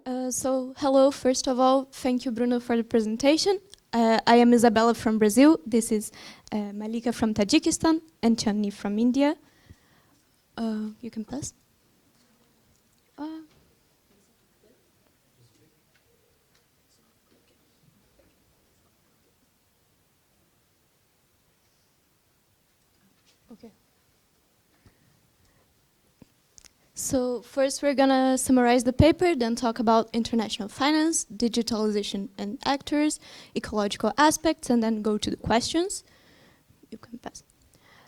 Hello, first of all, thank you, Bruno, for the presentation. I am Isabella from Brazil. This is Malika from Tajikistan and Chandni from India. You can pass. Okay. So first we're gonna summarize the paper, then talk about international finance, digitalization and actors, ecological aspects, and then go to the questions. You can pass.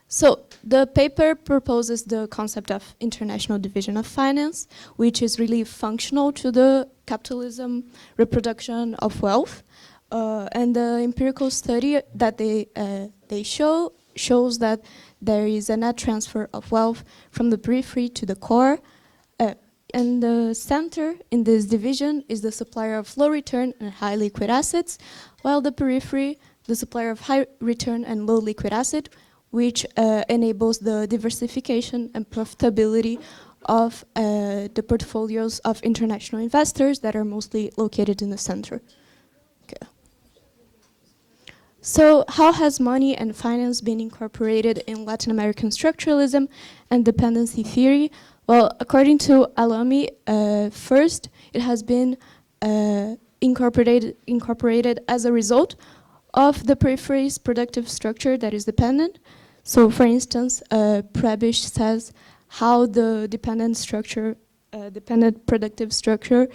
So the paper proposes the concept of international division of finance, which is really functional to the capitalism reproduction of wealth. And the empirical study that they shows that there is a net transfer of wealth from the periphery to the core. And the center in this division is the supplier of low return and high liquid assets, while the periphery, the supplier of high return and low liquid asset, which enables the diversification and profitability of the portfolios of international investors that are mostly located in the center. Okay. So how has money and finance been incorporated in Latin American structuralism and dependency theory? Well, according to Alami, first it has been incorporated as a result of the periphery's productive structure that is dependent. So for instance, Prebisch says how the dependent productive structure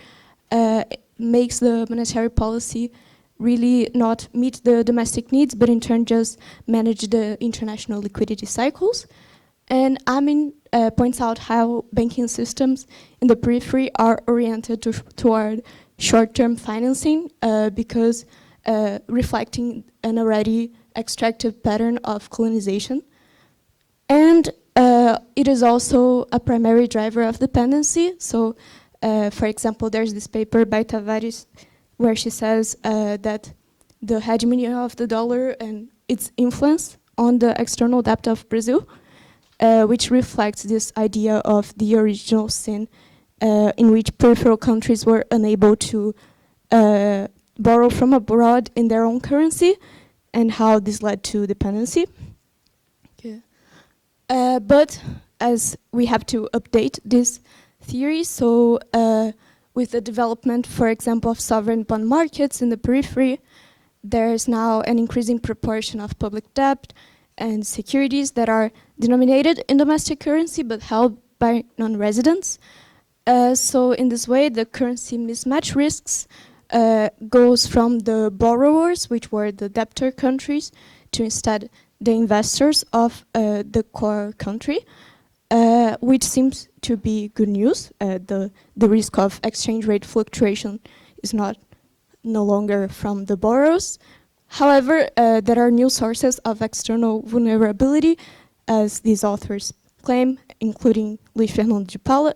makes the monetary policy really not meet the domestic needs, but in turn just manage the international liquidity cycles. And Amin points out how banking systems in the periphery are oriented toward short-term financing because reflecting an already extractive pattern of colonization. And it is also a primary driver of dependency. So, for example, there's this paper by Tavares where she says that the hegemony of the dollar and its influence on the external debt of Brazil, which reflects this idea of the original sin in which peripheral countries were unable to borrow from abroad in their own currency, and how this led to dependency. Okay. But as we have to update this theory, so with the development, for example, of sovereign bond markets in the periphery, there is now an increasing proportion of public debt and securities that are denominated in domestic currency but held by non-residents. So in this way, the currency mismatch risks goes from the borrowers, which were the debtor countries, to instead the investors of the core country, which seems to be good news. The risk of exchange rate fluctuation is no longer from the borrowers. However, there are new sources of external vulnerability, as these authors claim, including Luis Fernando de Paula.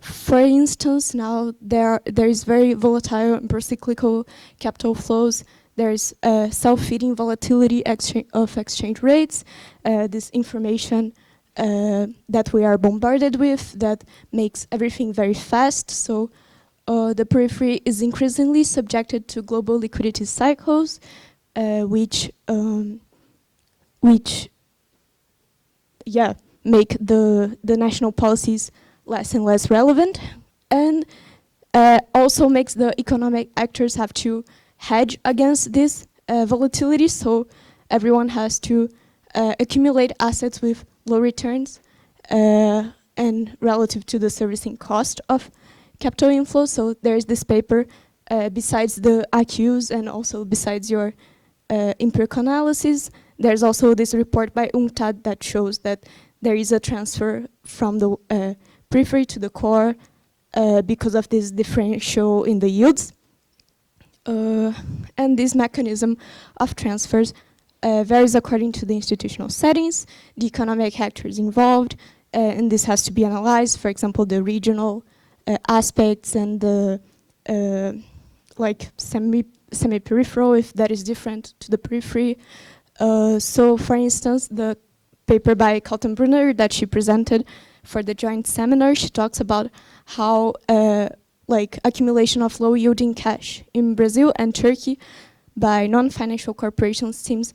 For instance, now there is very volatile and procyclical capital flows. There's self-feeding volatility of exchange rates, this information that we are bombarded with that makes everything very fast. So the periphery is increasingly subjected to global liquidity cycles, which make the national policies less and less relevant, and also makes the economic actors have to hedge against this volatility. So everyone has to accumulate assets with low returns and relative to the servicing cost of capital inflow. So there's this paper, besides the IQs and also besides your empirical analysis, there's also this report by UNCTAD that shows that there is a transfer from the periphery to the core because of this differential in the yields. And this mechanism of transfers varies according to the institutional settings, the economic actors involved, and this has to be analyzed. For example, the regional aspects and the semi-peripheral, if that is different to the periphery. So, for instance, the paper by Kaltenbrunner that she presented for the joint seminar, she talks about how like accumulation of low yielding cash in Brazil and Turkey by non-financial corporations seems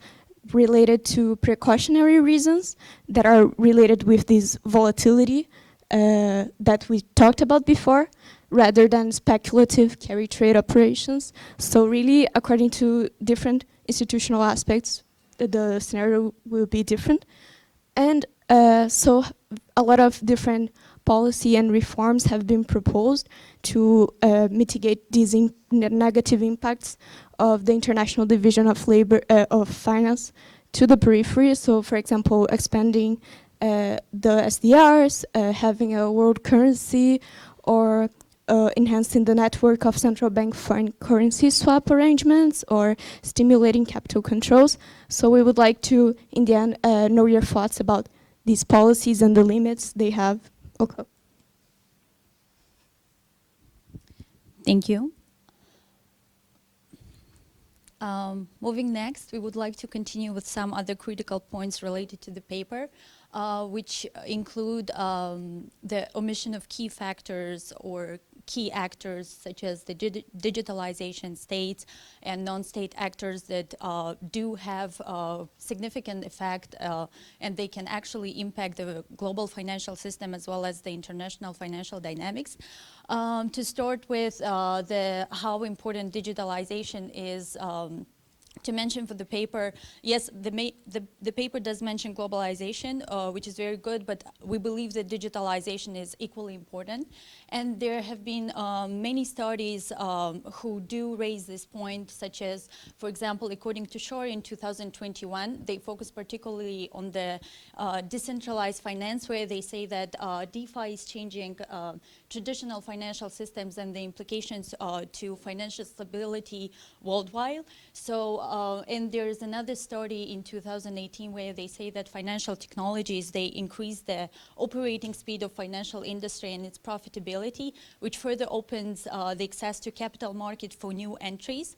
related to precautionary reasons that are related with this volatility that we talked about before, rather than speculative carry trade operations. So really, according to different institutional aspects, the scenario will be different. And so a lot of different policy and reforms have been proposed to mitigate these negative impacts of the international division of labor of finance to the periphery. So, for example, expanding the SDRs, having a world currency, or enhancing the network of central bank foreign currency swap arrangements, or stimulating capital controls. So we would like to, in the end, know your thoughts about these policies and the limits they have. Okay. Thank you. Moving next, we would like to continue with some other critical points related to the paper, which include the omission of key factors or key actors such as the digitalization states and non-state actors that do have a significant effect and they can actually impact the global financial system as well as the international financial dynamics. To start with how important digitalization is, to mention for the paper, yes, the paper does mention globalization, which is very good, but we believe that digitalization is equally important. And there have been many studies who do raise this point, such as, for example, according to Shore in 2021, they focus particularly on the decentralized finance, where they say that DeFi is changing traditional financial systems and the implications to financial stability worldwide. So, and there is another study in 2018 where they say that financial technologies, they increase the operating speed of financial industry and its profitability, which further opens the access to capital market for new entries.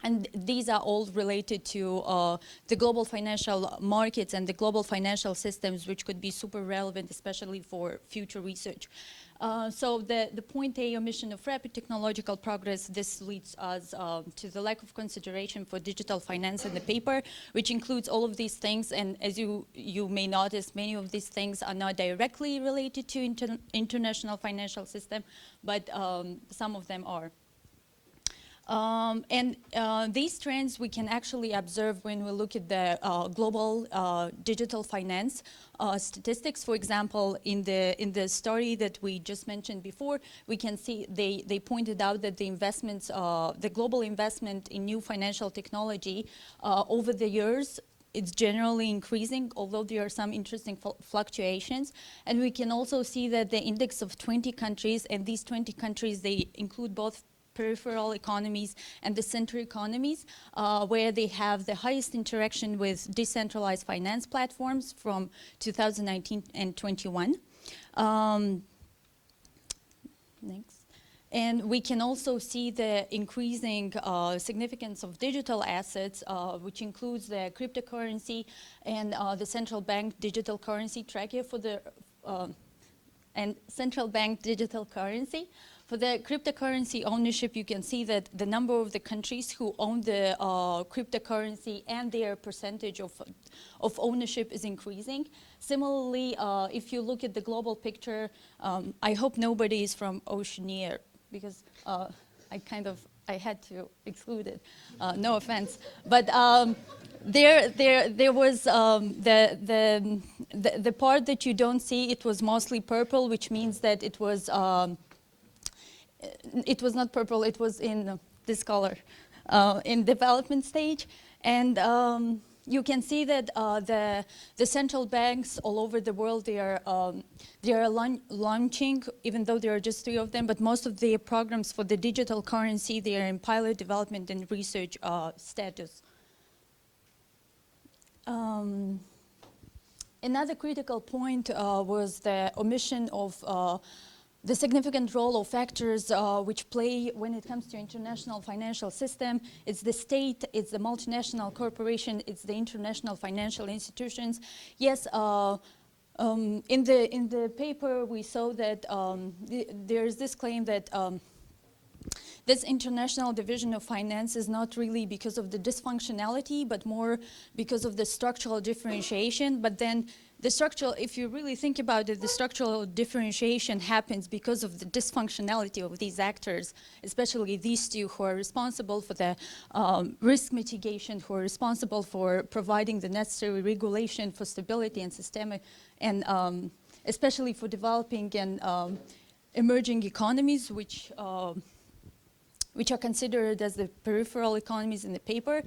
And these are all related to the global financial markets and the global financial systems, which could be super relevant, especially for future research. So the point A, omission of rapid technological progress, this leads us to the lack of consideration for digital finance in the paper, which includes all of these things. And as you may notice, many of these things are not directly related to international financial system, but some of them are. These trends we can actually observe when we look at the global digital finance statistics. For example, in the story that we just mentioned before, we can see they pointed out that the investments, the global investment in new financial technology over the years, it's generally increasing, although there are some interesting fluctuations. And we can also see that the index of 20 countries, and these 20 countries, they include both peripheral economies and the center economies, where they have the highest interaction with decentralized finance platforms from 2019 and 21. Next. And we can also see the increasing significance of digital assets, which includes the cryptocurrency and the central bank digital currency tracker for the and central bank digital currency. For the cryptocurrency ownership, you can see that the number of the countries who own the cryptocurrency and their percentage of ownership is increasing. Similarly, if you look at the global picture, I hope nobody is from Oceania, because I had to exclude it. No offense, but there was the part that you don't see. It was mostly purple, which means that it was not purple. It was in this color, in development stage, and you can see that the central banks all over the world, they are launching, even though there are just 3 of them, but most of the programs for the digital currency, they are in pilot development and research status. Another critical point was the omission of the significant role of factors which play when it comes to international financial system. It's the state, it's the multinational corporation, it's the international financial institutions. Yes, In the paper, we saw that there's this claim that this international division of finance is not really because of the dysfunctionality, but more because of the structural differentiation. But then the structural, if you really think about it, the structural differentiation happens because of the dysfunctionality of these actors, especially these two who are responsible for the risk mitigation, who are responsible for providing the necessary regulation for stability and systemic, and especially for developing and emerging economies, which are considered as the peripheral economies in the paper.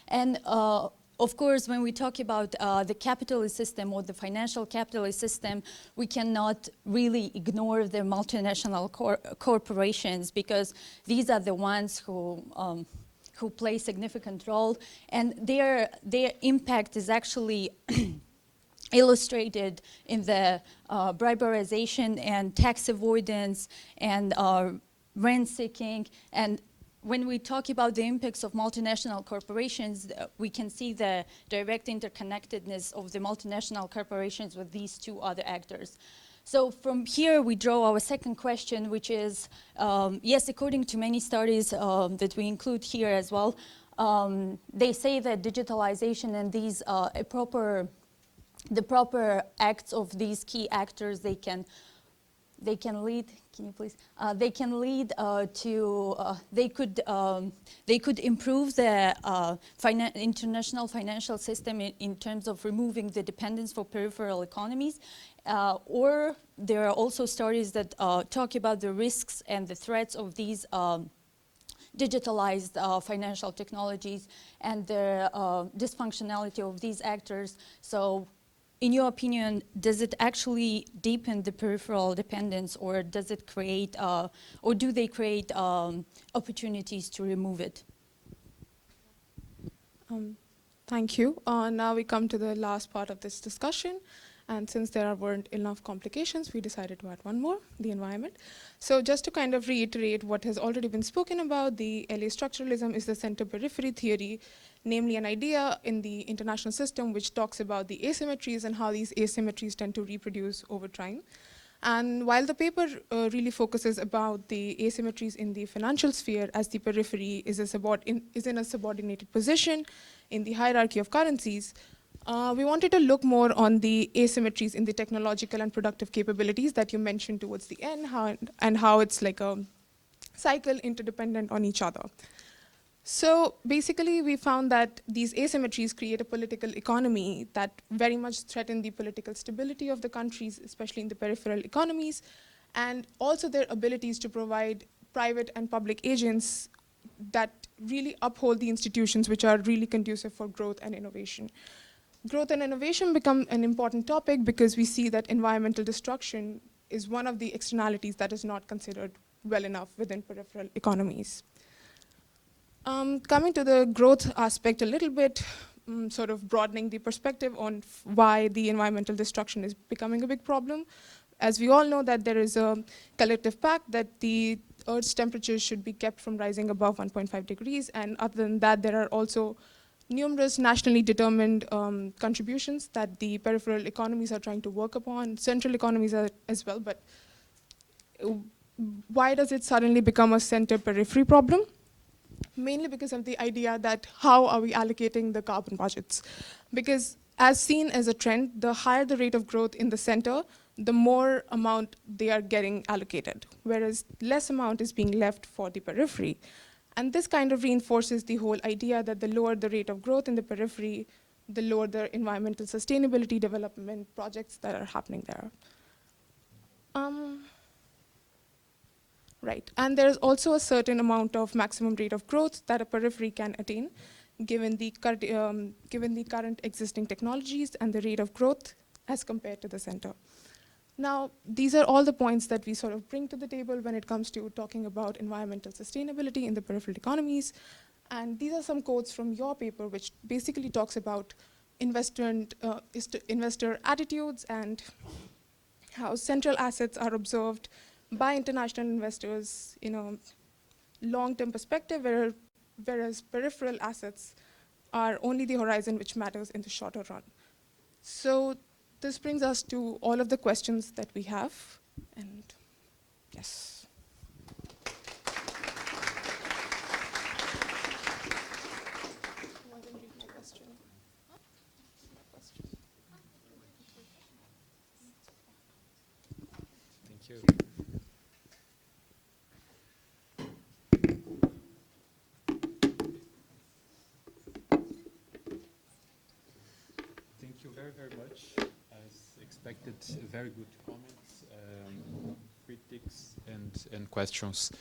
And of course, when we talk about the capitalist system or the financial capitalist system, we cannot really ignore the multinational corporations, because these are the ones who play significant role, and their impact is actually illustrated in the briberization and tax avoidance and rent seeking. And when we talk about the impacts of multinational corporations, we can see the direct interconnectedness of the multinational corporations with these two other actors. So from here we draw our second question, which is, yes, according to many studies that we include here as well, they say that digitalization and these the proper acts of these key actors, they can lead. Can you please? They can lead to. They could improve the international financial system in terms of removing the dependence for peripheral economies. Or there are also stories that talk about the risks and the threats of these digitalized financial technologies and the dysfunctionality of these actors. So, in your opinion, does it actually deepen the peripheral dependence, or does it create, or do they create opportunities to remove it? Thank you. Now we come to the last part of this discussion. And since there weren't enough complications, we decided to add one more, the environment. So just to kind of reiterate what has already been spoken about, the LA structuralism is the center-periphery theory, namely an idea in the international system which talks about the asymmetries and how these asymmetries tend to reproduce over time. And while the paper really focuses about the asymmetries in the financial sphere, as the periphery is in a subordinated position in the hierarchy of currencies, we wanted to look more on the asymmetries in the technological and productive capabilities that you mentioned towards the end, how it's like a cycle interdependent on each other. So basically, we found that these asymmetries create a political economy that very much threaten the political stability of the countries, especially in the peripheral economies, and also their abilities to provide private and public agents that really uphold the institutions which are really conducive for growth and innovation. Growth and innovation become an important topic because we see that environmental destruction is one of the externalities that is not considered well enough within peripheral economies. Coming to the growth aspect a little bit, sort of broadening the perspective on why the environmental destruction is becoming a big problem. As we all know that there is a collective pact that the Earth's temperature should be kept from rising above 1.5 degrees, and other than that, there are also numerous nationally determined contributions that the peripheral economies are trying to work upon, central economies as well, but why does it suddenly become a center-periphery problem? Mainly because of the idea that how are we allocating the carbon budgets? Because as seen as a trend, the higher the rate of growth in the center, the more amount they are getting allocated, whereas less amount is being left for the periphery. And this kind of reinforces the whole idea that the lower the rate of growth in the periphery, the lower the environmental sustainability development projects that are happening there. Right, and there's also a certain amount of maximum rate of growth that a periphery can attain, given the current existing technologies and the rate of growth as compared to the center. Now, these are all the points that we sort of bring to the table when it comes to talking about environmental sustainability in the peripheral economies. And these are some quotes from your paper, which basically talks about investor attitudes and how central assets are observed by international investors in a long-term perspective, whereas peripheral assets are only the horizon which matters in the shorter run. So this brings us to all of the questions that we have. And yes. Thank you. Thank you very, very much. As expected, very good comments, critics, and questions.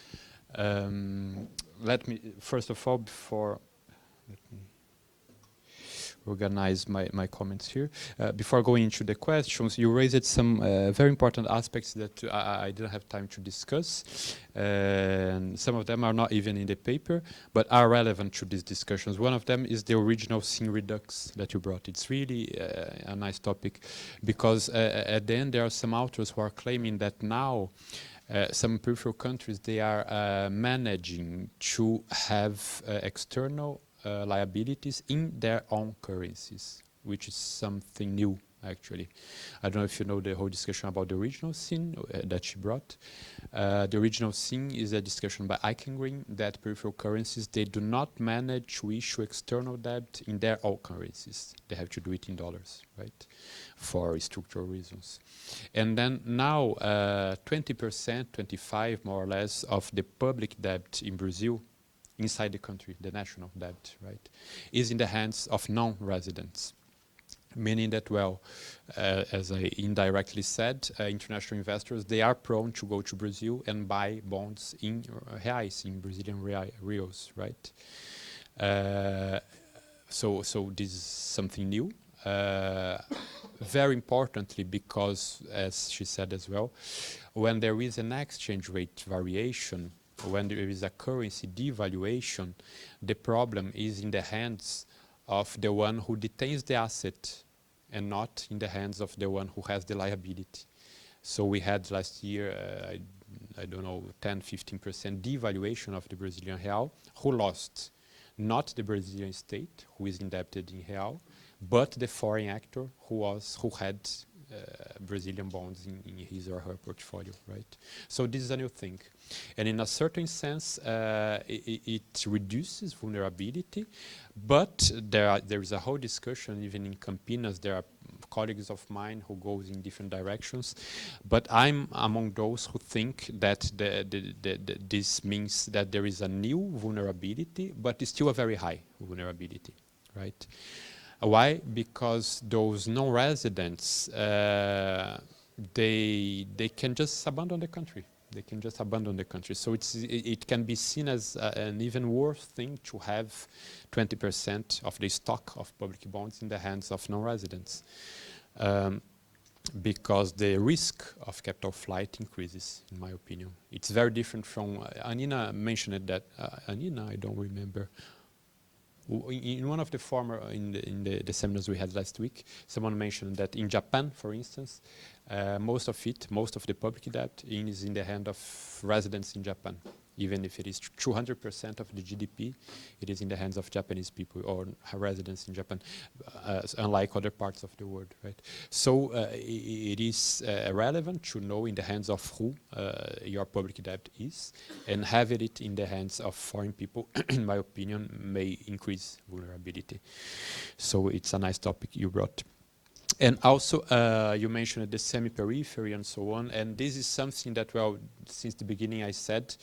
Let me, first of all, let me organize my comments here. Before going into the questions, you raised some very important aspects that I didn't have time to discuss. And some of them are not even in the paper, but are relevant to these discussions. One of them is the original sin redux that you brought. It's really a nice topic, because at the end there are some authors who are claiming that now some peripheral countries, they are managing to have external liabilities in their own currencies, which is something new, actually. I don't know if you know the whole discussion about the original sin that she brought. The original sin is a discussion by Eichengreen that peripheral currencies, they do not manage to issue external debt in their own currencies. They have to do it in dollars, right? For structural reasons. And then now 20%, 25 more or less of the public debt in Brazil inside the country, the national debt, right, is in the hands of non-residents. Meaning that, well, as I indirectly said, international investors, they are prone to go to Brazil and buy bonds in reais, in Brazilian reals, right? So this is something new. Very importantly, because, as she said as well, when there is an exchange rate variation, when there is a currency devaluation, the problem is in the hands of the one who detains the asset and not in the hands of the one who has the liability. So we had last year, I don't know, 10, 15% devaluation of the Brazilian real. Who lost? Not the Brazilian state, who is indebted in real, but the foreign actor who had Brazilian bonds in his or her portfolio, right? So this is a new thing. And in a certain sense, it reduces vulnerability, but there is a whole discussion, even in Campinas, there are colleagues of mine who goes in different directions, but I'm among those who think that this means that there is a new vulnerability, but it's still a very high vulnerability, right? Why? Because those non-residents, they can just abandon the country. They can just abandon the country. So it can be seen as an even worse thing to have 20% of the stock of public bonds in the hands of non-residents. Because the risk of capital flight increases, in my opinion. It's very different from, Anina mentioned that, Anina, I don't remember, in one of the former, in the seminars we had last week, someone mentioned that in Japan, for instance, most of the public debt is in the hand of residents in Japan. Even if it is 200% of the GDP, it is in the hands of Japanese people or residents in Japan, unlike other parts of the world, right? So it is relevant to know in the hands of who your public debt is, and having it in the hands of foreign people, in my opinion, may increase vulnerability. So it's a nice topic you brought. And also, you mentioned the semi-periphery and so on, and this is something that, well, since the beginning I said,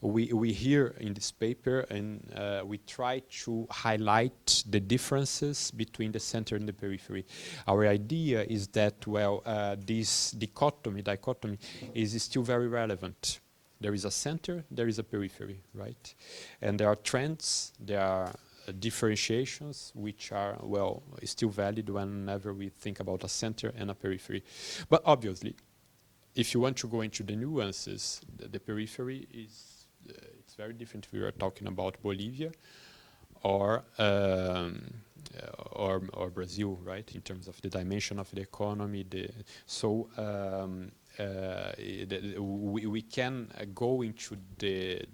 we hear in this paper, and we try to highlight the differences between the center and the periphery. Our idea is that, well, this dichotomy is still very relevant. There is a center, there is a periphery, right? And there are trends, there are differentiations which are, well, still valid whenever we think about a center and a periphery. But obviously, if you want to go into the nuances, the periphery is it's very different if we are talking about Bolivia or Brazil, right? In terms of the dimension of the economy. So we can go into the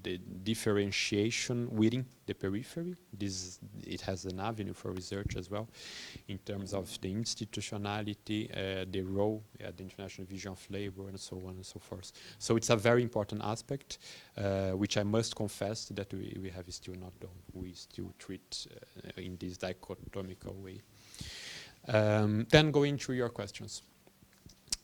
differentiation within the periphery. It has an avenue for research as well, in terms of the institutionality, the role, the international vision of labor, and so on and so forth. So it's a very important aspect, which I must confess that we have still not done. We still treat in this dichotomical way. Then going through your questions.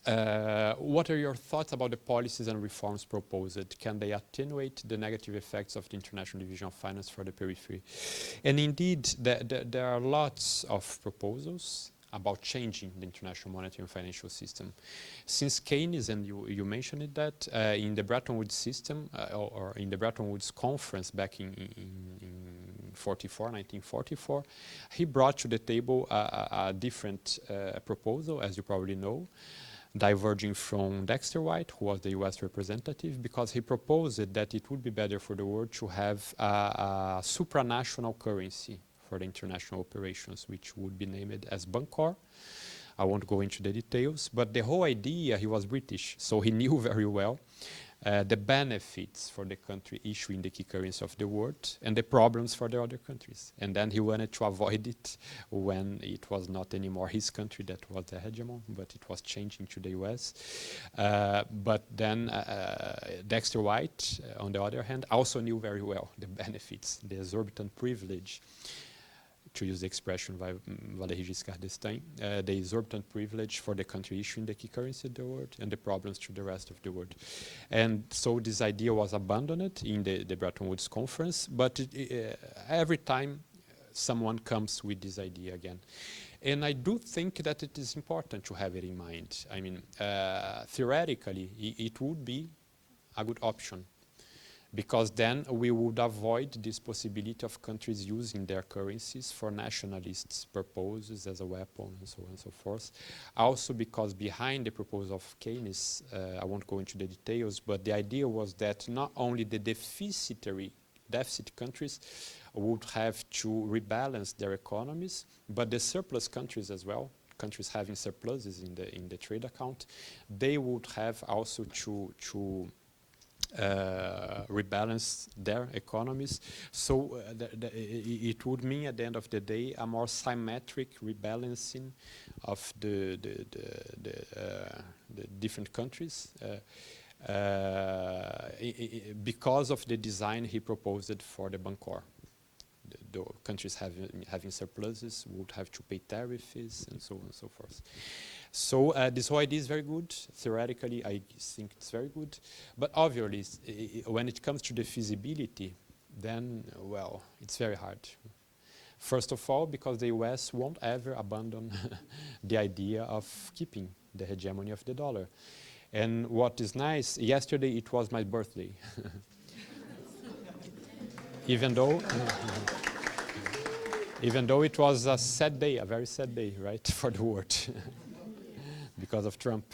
What are your thoughts about the policies and reforms proposed? Can they attenuate the negative effects of the international division of finance for the periphery? And indeed, there are lots of proposals about changing the international monetary and financial system. Since Keynes, and you mentioned it, that in the Bretton Woods system, or in the Bretton Woods conference back in 1944, he brought to the table a different proposal, as you probably know, diverging from Dexter White, who was the US representative, because he proposed that it would be better for the world to have a supranational currency for the international operations, which would be named as Bancor. I won't go into the details, but the whole idea, he was British, so he knew very well the benefits for the country issuing the key currency of the world and the problems for the other countries. And then he wanted to avoid it when it was not anymore his country that was the hegemon, but it was changing to the US. But then Dexter White, on the other hand, also knew very well the benefits, the exorbitant privilege, to use the expression by Valéry Giscard d'Estaing, the exorbitant privilege for the country issuing the key currency of the world and the problems to the rest of the world. And so this idea was abandoned in the Bretton Woods conference, but every time someone comes with this idea again. And I do think that it is important to have it in mind. I mean, theoretically, it would be a good option, because then we would avoid this possibility of countries using their currencies for nationalist purposes as a weapon and so on and so forth. Also because behind the proposal of Keynes, I won't go into the details, but the idea was that not only the deficit countries would have to rebalance their economies, but the surplus countries as well, countries having surpluses in the trade account, they would have also to rebalance their economies. So it would mean at the end of the day a more symmetric rebalancing of the different countries because of the design he proposed for the Bancor. The countries having surpluses would have to pay tariffs and so on and so forth. So this whole idea is very good. Theoretically, I think it's very good. But obviously, when it comes to the feasibility, then, well, it's very hard. First of all, because the US won't ever abandon the idea of keeping the hegemony of the dollar. And what is nice, yesterday it was my birthday. Even though it was a sad day, a very sad day, right, for the world. Because of Trump.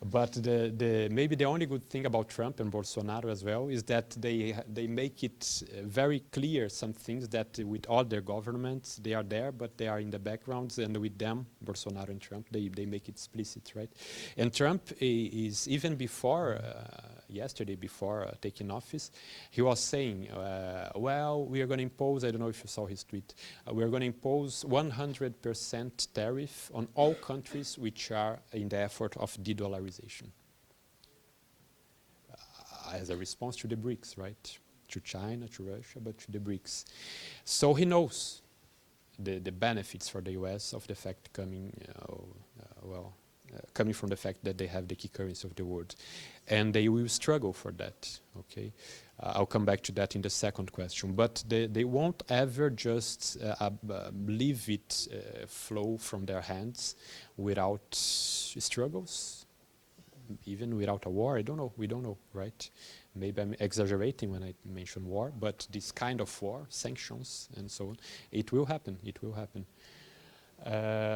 But maybe the only good thing about Trump and Bolsonaro as well is that they make it very clear some things that with all their governments, they are there, but they are in the backgrounds, and with them, Bolsonaro and Trump, they make it explicit, right? And Trump is, even before, yesterday, before taking office, he was saying, well, we are going to impose, I don't know if you saw his tweet, we are going to impose 100% tariff on all countries which are in the effort of de-dollarization. As a response to the BRICS, right? To China, to Russia, but to the BRICS. So he knows the benefits for the US of the fact coming, coming from the fact that they have the key currency of the world. And they will struggle for that, okay? I'll come back to that in the second question. But they won't ever just leave it flow from their hands without struggles. Even without a war, I don't know, we don't know, right? Maybe I'm exaggerating when I mention war, but this kind of war, sanctions and so on, it will happen, it will happen.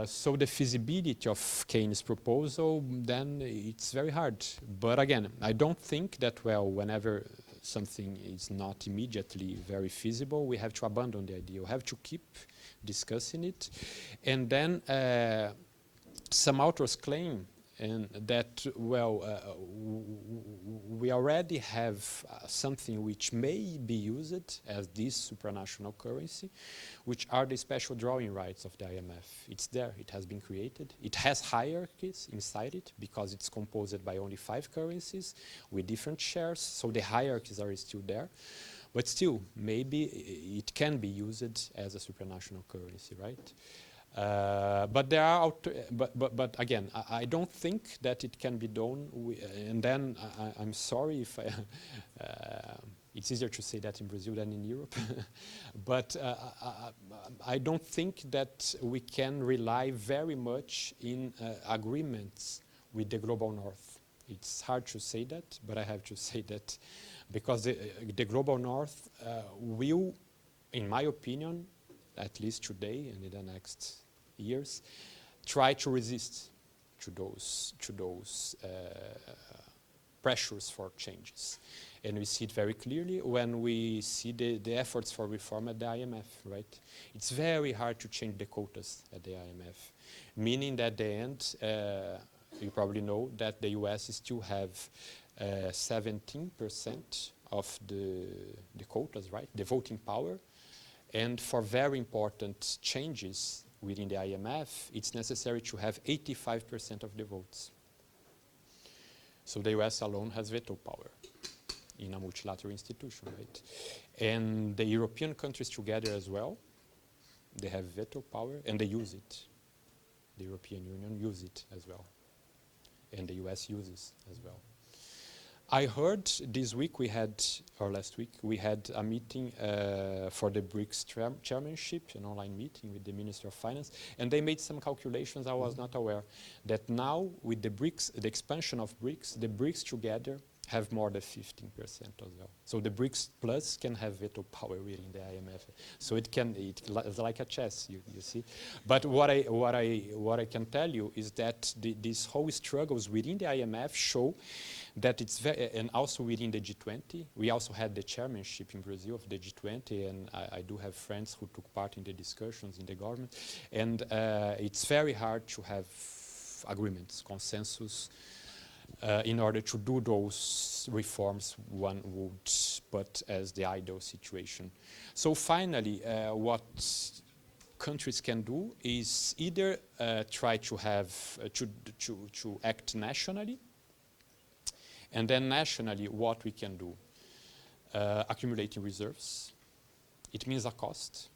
So the feasibility of Keynes' proposal, then it's very hard. But again, I don't think that, well, whenever something is not immediately very feasible, we have to abandon the idea. We have to keep discussing it. And then some authors claim and that, well, we already have something which may be used as this supranational currency, which are the special drawing rights of the IMF. It's there, it has been created. It has hierarchies inside it because it's composed by only 5 currencies with different shares, so the hierarchies are still there. But still, maybe it can be used as a supranational currency, right? But there are, but again, I don't think that it can be done. And then I'm sorry if it's easier to say that in Brazil than in Europe. But I don't think that we can rely very much in agreements with the global north. It's hard to say that, but I have to say that because the global north will, in my opinion, at least today and in the next years, try to resist to those pressures for changes. And we see it very clearly when we see the efforts for reform at the IMF, right? It's very hard to change the quotas at the IMF, meaning that at the end, you probably know that the US still have 17% of the quotas, right? The voting power. And for very important changes within the IMF, it's necessary to have 85% of the votes. So the US alone has veto power in a multilateral institution, right? And the European countries together as well, they have veto power and they use it. The European Union uses it as well. And the US uses as well. I heard this week we had, or last week, we had a meeting for the BRICS chairmanship, an online meeting with the Minister of Finance, and they made some calculations I was not aware, that now with the BRICS, the expansion of BRICS, the BRICS together have more than 15% as well. So the BRICS plus can have veto power within the IMF. So it's like a chess, you see. But what I can tell you is that these whole struggles within the IMF show that it's very, and also within the G20. We also had the chairmanship in Brazil of the G20, and I do have friends who took part in the discussions in the government. And it's very hard to have agreements, consensus, in order to do those reforms one would put as the ideal situation. So finally, what countries can do is either try to have to act nationally, and then nationally what we can do, accumulating reserves. It means a cost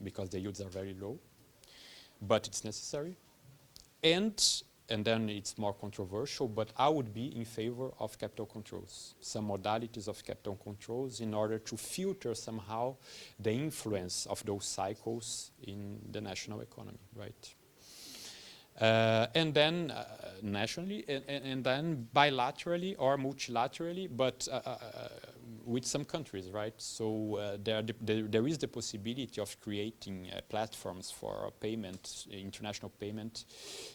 because the yields are very low, but it's necessary. And then it's more controversial, but I would be in favor of capital controls, some modalities of capital controls in order to filter somehow the influence of those cycles in the national economy, right? And then nationally, and then bilaterally or multilaterally, but with some countries, right? So there is the possibility of creating platforms for payment, international payment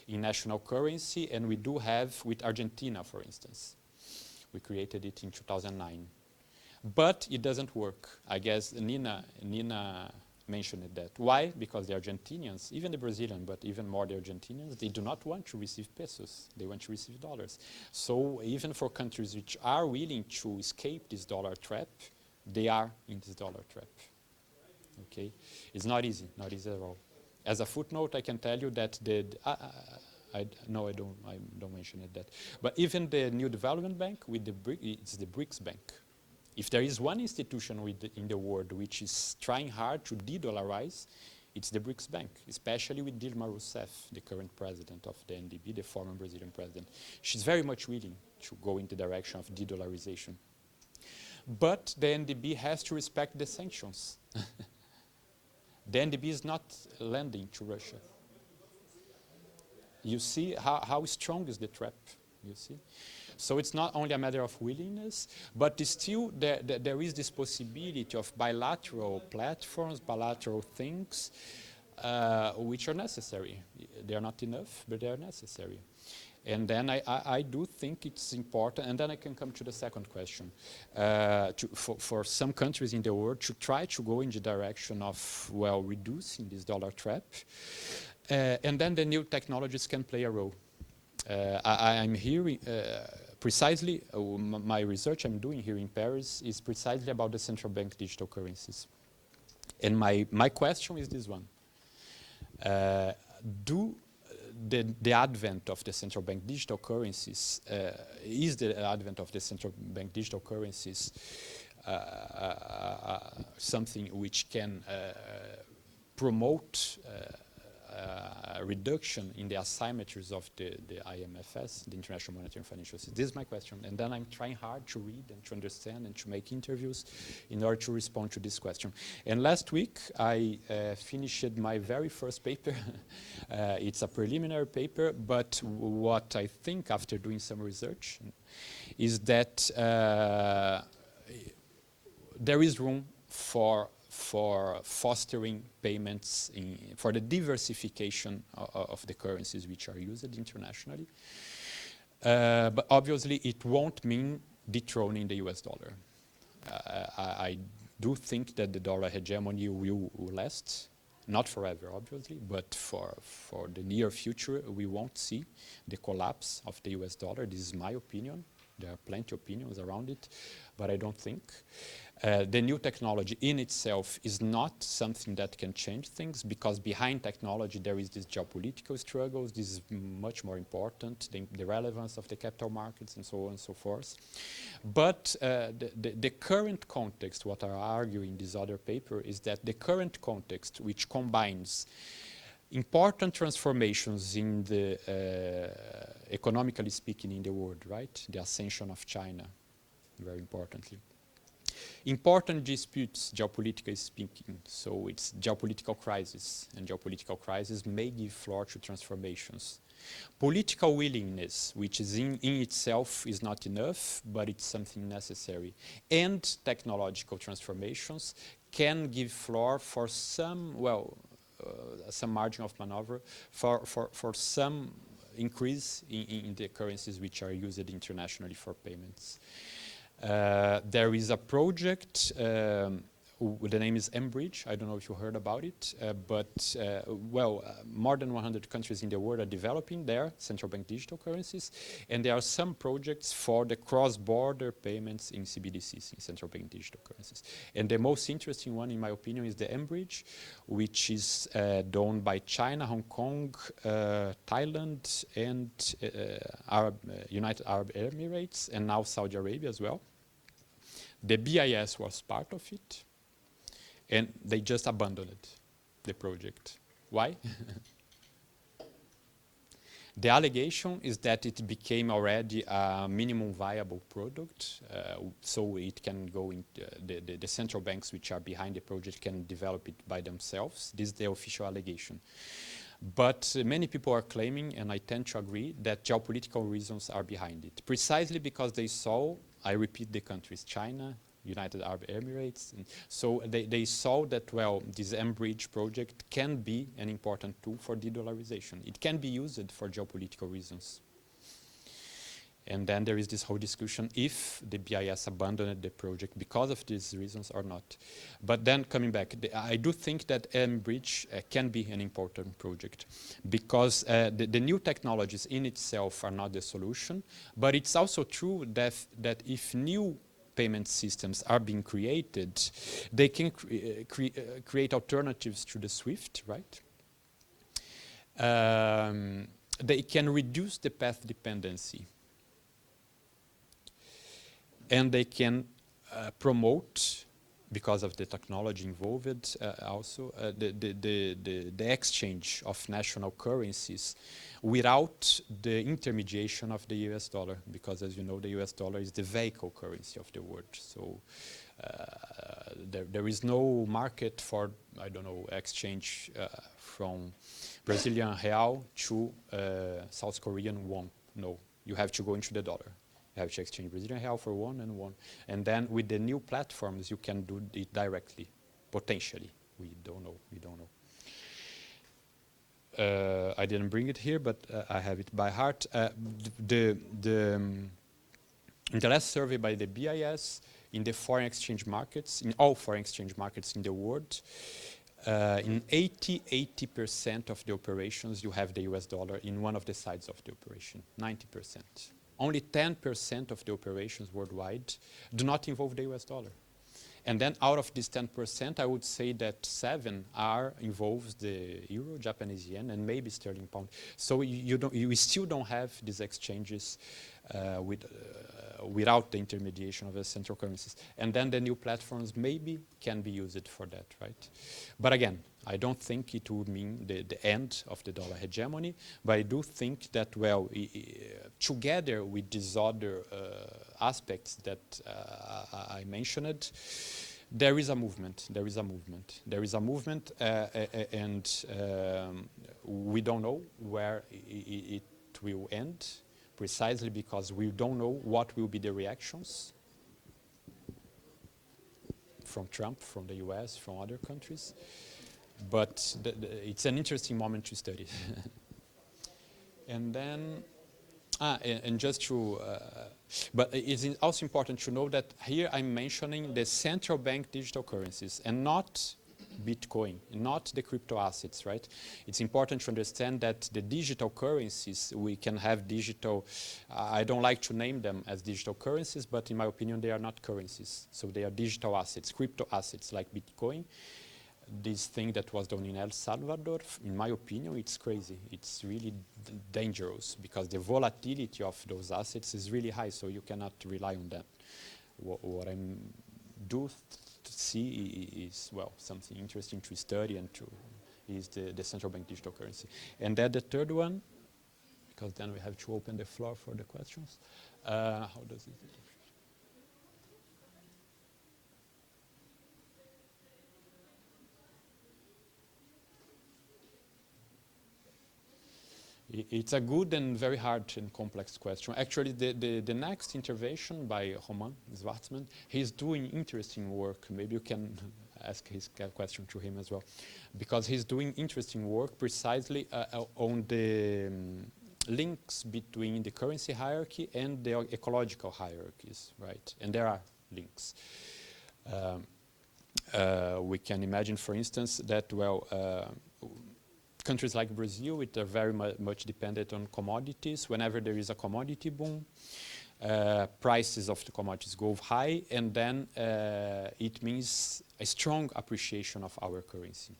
in national currency, and we do have with Argentina, for instance. We created it in 2009. But it doesn't work. I guess Nina mentioned that. Why? Because the Argentinians, even the Brazilians, but even more the Argentinians, they do not want to receive pesos. They want to receive dollars. So even for countries which are willing to escape this dollar trap, they are in this dollar trap. Okay? It's not easy at all. As a footnote, I can tell you that I don't mention it that. But even the New Development Bank with it's the BRICS Bank. If there is one institution in the world which is trying hard to de-dollarize, it's the BRICS Bank, especially with Dilma Rousseff, the current president of the NDB, the former Brazilian president. She's very much willing to go in the direction of de-dollarization. But the NDB has to respect the sanctions. The NDB is not lending to Russia. You see how strong is the trap, you see? So it's not only a matter of willingness, but still there is this possibility of bilateral platforms, bilateral things, which are necessary. They are not enough, but they are necessary. And then I do think it's important, and then I can come to the second question, for some countries in the world to try to go in the direction of, well, reducing this dollar trap, and then the new technologies can play a role. I'm hearing precisely, my research I'm doing here in Paris is precisely about the central bank digital currencies. And my question is this one. Do the advent of the central bank digital currencies, is the advent of the central bank digital currencies something which can promote a reduction in the asymmetries of the IMFS, the International Monetary and Financial System? This is my question. And then I'm trying hard to read and to understand and to make interviews in order to respond to this question. And last week, I finished my very first paper. It's a preliminary paper, but what I think after doing some research is that there is room for fostering payments, for the diversification of the currencies which are used internationally. But obviously it won't mean dethroning the US dollar. I do think that the dollar hegemony will last, not forever obviously, but for the near future we won't see the collapse of the US dollar. This is my opinion. There are plenty of opinions around it, but I don't think. The new technology in itself is not something that can change things, because behind technology there is this geopolitical struggles. This is much more important, the relevance of the capital markets and so on and so forth. But the current context, what I argue in this other paper, is that the current context, which combines important transformations in the, economically speaking, in the world, right? The ascension of China, very importantly. Important disputes, geopolitically speaking, so it's geopolitical crisis, and geopolitical crisis may give floor to transformations. Political willingness, which is in itself is not enough, but it's something necessary. And technological transformations can give floor for some, well, some margin of maneuver for some increase in the currencies which are used internationally for payments. There is a project, the name is mBridge. I don't know if you heard about it, but more than 100 countries in the world are developing their central bank digital currencies, and there are some projects for the cross-border payments in CBDCs, in central bank digital currencies. And the most interesting one, in my opinion, is the mBridge, which is done by China, Hong Kong, Thailand, and United Arab Emirates, and now Saudi Arabia as well. The BIS was part of it, and they just abandoned the project. Why? The allegation is that it became already a minimum viable product, so it can go in, the central banks which are behind the project can develop it by themselves. This is the official allegation. But many people are claiming, and I tend to agree, that geopolitical reasons are behind it, precisely because they saw, I repeat the countries, China, United Arab Emirates, and so they saw that, well, this mBridge project can be an important tool for de-dollarization. It can be used for geopolitical reasons. And then there is this whole discussion if the BIS abandoned the project because of these reasons or not. But then coming back, I do think that mBridge can be an important project, because the new technologies in itself are not the solution, but it's also true that if new payment systems are being created, they can create alternatives to the SWIFT, right? They can reduce the path dependency. And they can promote, because of the technology involved, also the exchange of national currencies without the intermediation of the US dollar, because as you know, the US dollar is the vehicle currency of the world. So there is no market for, I don't know, exchange from Brazilian real to South Korean won. No, you have to go into the dollar. You have to exchange Brazilian real for one. And then with the new platforms, you can do it directly, potentially. We don't know. I didn't bring it here, but I have it by heart. In the last survey by the BIS, in the foreign exchange markets, in all foreign exchange markets in the world, in 80% of the operations, you have the US dollar in one of the sides of the operation, 90%. Only 10% of the operations worldwide do not involve the US dollar. And then out of this 10%, I would say that 7 involves the euro, Japanese yen, and maybe sterling pound. So you still don't have these exchanges without the intermediation of the central currencies. And then the new platforms maybe can be used for that, right? But again, I don't think it would mean the end of the dollar hegemony, but I do think that, well, together with these other aspects that I mentioned, there is a movement, and we don't know where it will end, precisely because we don't know what will be the reactions from Trump, from the US, from other countries. But it's an interesting moment to study. And then, and just to, but it's also important to know that here I'm mentioning the central bank digital currencies and not Bitcoin, not the crypto assets, right? It's important to understand that the digital currencies, we can have digital, I don't like to name them as digital currencies, but in my opinion, they are not currencies. So they are digital assets, crypto assets like Bitcoin. This thing that was done in El Salvador, in my opinion, it's crazy. It's really dangerous because the volatility of those assets is really high, so you cannot rely on that. What I do see is, well, something interesting to study and is the central bank digital currency. And then the third one, because then we have to open the floor for the questions. How does it? It's a good and very hard and complex question. Actually, the next intervention by Roman Schwarzman, he's doing interesting work. Maybe you can ask his question to him as well. Because he's doing interesting work precisely on the links between the currency hierarchy and the ecological hierarchies, right? And there are links. We can imagine, for instance, that, well, countries like Brazil, it are very much dependent on commodities. Whenever there is a commodity boom, prices of the commodities go high, and then it means a strong appreciation of our currency,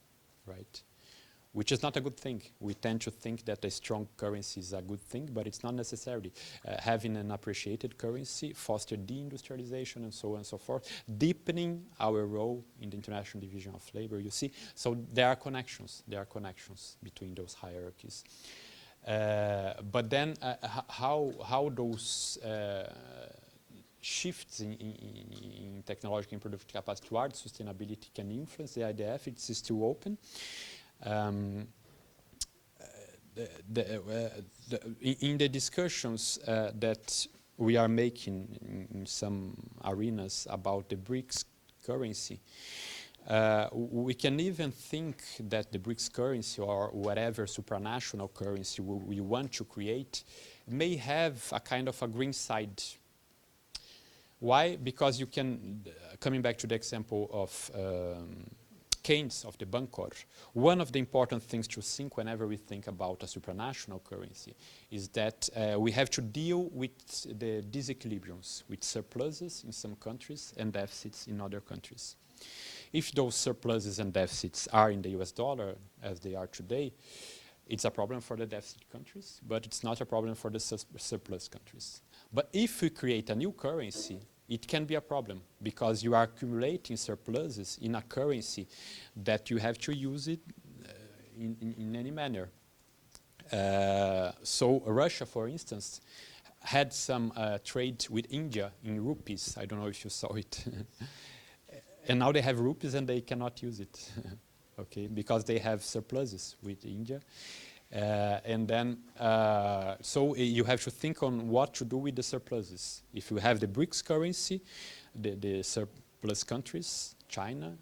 right? Which is not a good thing. We tend to think that a strong currency is a good thing, but it's not necessarily. Having an appreciated currency fosters deindustrialization and so on and so forth, deepening our role in the international division of labor, you see. So there are connections between those hierarchies. But then how those shifts in technological and productive capacity towards sustainability can influence the IDF, it's still open. In the discussions that we are making in some arenas about the BRICS currency, we can even think that the BRICS currency or whatever supranational currency we want to create may have a kind of a green side. Why? Because you can, coming back to the example of Keynes of the Bancor, one of the important things to think whenever we think about a supranational currency is that we have to deal with the disequilibriums, with surpluses in some countries and deficits in other countries. If those surpluses and deficits are in the US dollar, as they are today, it's a problem for the deficit countries, but it's not a problem for the surplus countries. But if we create a new currency, it can be a problem because you are accumulating surpluses in a currency that you have to use it in any manner. So Russia, for instance, had some trade with India in rupees. I don't know if you saw it. And now they have rupees and they cannot use it, okay, because they have surpluses with India. And then, so you have to think on what to do with the surpluses. If you have the BRICS currency, the surplus countries, China,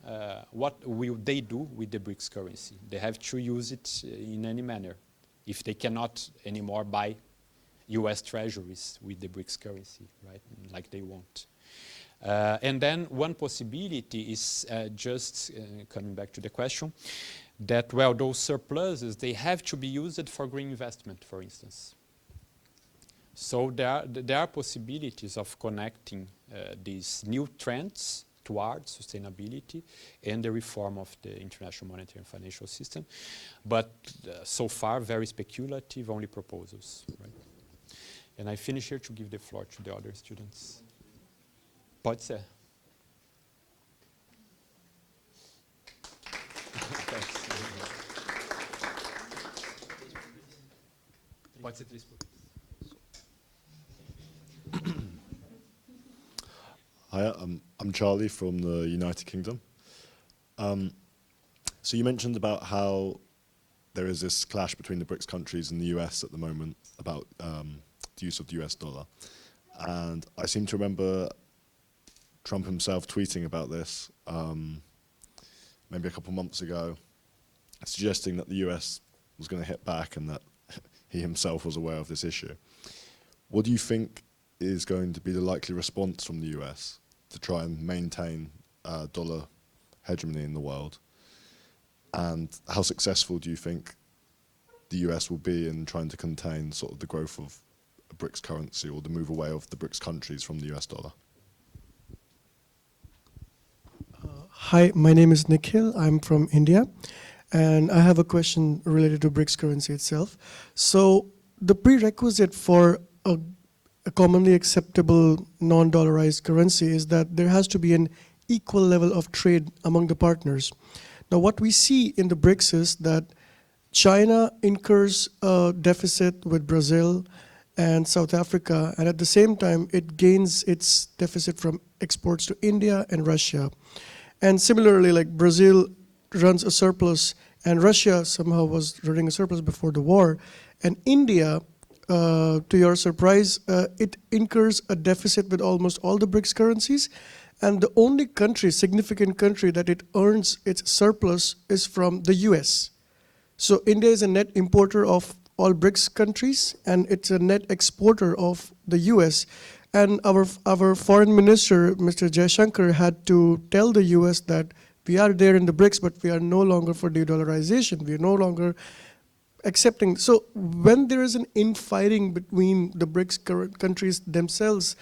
what will they do with the BRICS currency? They have to use it in any manner. If they cannot anymore buy US treasuries with the BRICS currency, right, like they want. And then one possibility is just coming back to the question, that, well, those surpluses, they have to be used for green investment, for instance. So there are possibilities of connecting these new trends towards sustainability and the reform of the international monetary and financial system. But so far, very speculative, only proposals, right? And I finish here to give the floor to the other students. Pode ser. Pode ser 3 por vez. Hi, I'm Charlie from the United Kingdom. So you mentioned about how there is this clash between the BRICS countries and the US at the moment about the use of the US dollar. And I seem to remember Trump himself tweeting about this maybe a couple months ago, suggesting that the US was going to hit back and that he himself was aware of this issue. What do you think is going to be the likely response from the US to try and maintain dollar hegemony in the world? And how successful do you think the US will be in trying to contain sort of the growth of a BRICS currency or the move away of the BRICS countries from the US dollar? Hi, my name is Nikhil. I'm from India. And I have a question related to BRICS currency itself. So the prerequisite for a commonly acceptable non-dollarized currency is that there has to be an equal level of trade among the partners. Now, what we see in the BRICS is that China incurs a deficit with Brazil and South Africa, and at the same time, it gains its deficit from exports to India and Russia. And similarly, like Brazil runs a surplus, and Russia somehow was running a surplus before the war, and India, to your surprise, it incurs a deficit with almost all the BRICS currencies, and the only country, significant country, that it earns its surplus is from the US. So India is a net importer of all BRICS countries, and it's a net exporter of the US. And our foreign minister, Mr. Jaishankar, had to tell the US that we are there in the BRICS, but we are no longer for de-dollarization. We are no longer accepting. So when there is an infighting between the BRICS countries themselves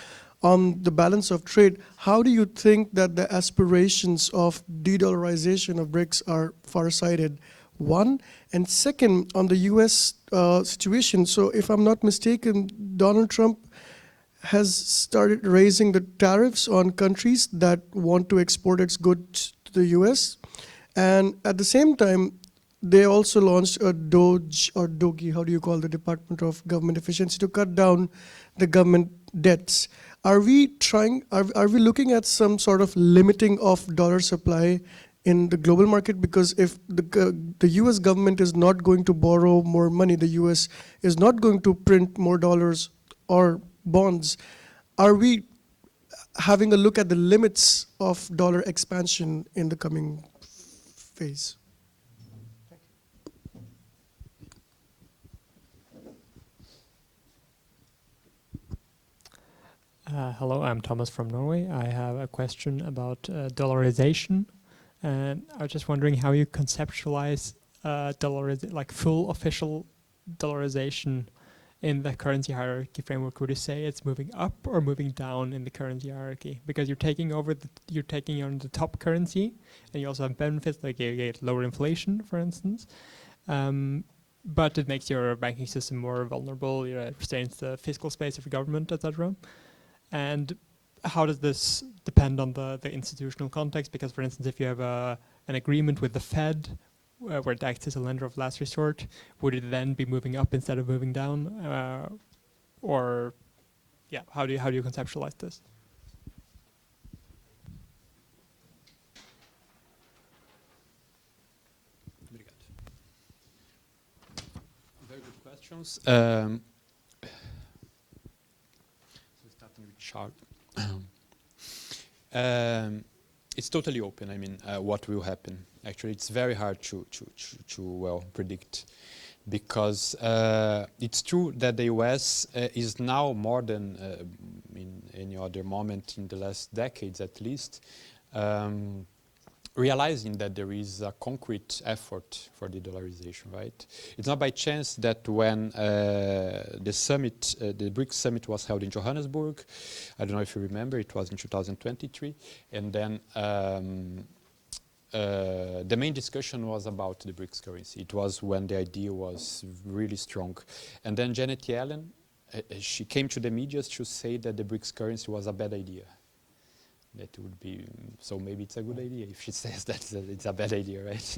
on the balance of trade, how do you think that the aspirations of de-dollarization of BRICS are far-sighted? One, and second, on the US situation, so if I'm not mistaken, Donald Trump has started raising the tariffs on countries that want to export its goods to the US. And at the same time, they also launched a DOGE, or DOGI, how do you call the Department of Government Efficiency, to cut down the government debts. Are we looking at some sort of limiting of dollar supply in the global market? Because if the US government is not going to borrow more money, the US is not going to print more dollars or bonds, are we having a look at the limits of dollar expansion in the coming phase? Hello, I'm Thomas from Norway. I have a question about dollarization, and I was just wondering how you conceptualize like full official dollarization in the currency hierarchy framework. Would you say it's moving up or moving down in the currency hierarchy? Because you're taking on the top currency, and you also have benefits like you get lower inflation, for instance. But it makes your banking system more vulnerable. It restrains the fiscal space of the government, etc. And how does this depend on the institutional context? Because, for instance, if you have an agreement with the Fed, where it acts as a lender of last resort, would it then be moving up instead of moving down? Or, yeah, how do you conceptualize this? Very good questions. Starting with chart. It's totally open. I mean, what will happen? Actually, it's very hard to well predict. because it's true that the US is now more than in any other moment in the last decades at least, realizing that there is a concrete effort for the dollarization, right? It's not by chance that when the summit, the BRICS summit was held in Johannesburg, I don't know if you remember, it was in 2023, and then the main discussion was about the BRICS currency. It was when the idea was really strong. And then Janet Yellen, she came to the media to say that the BRICS currency was a bad idea. That would be, so maybe it's a good idea if she says that it's a bad idea, right?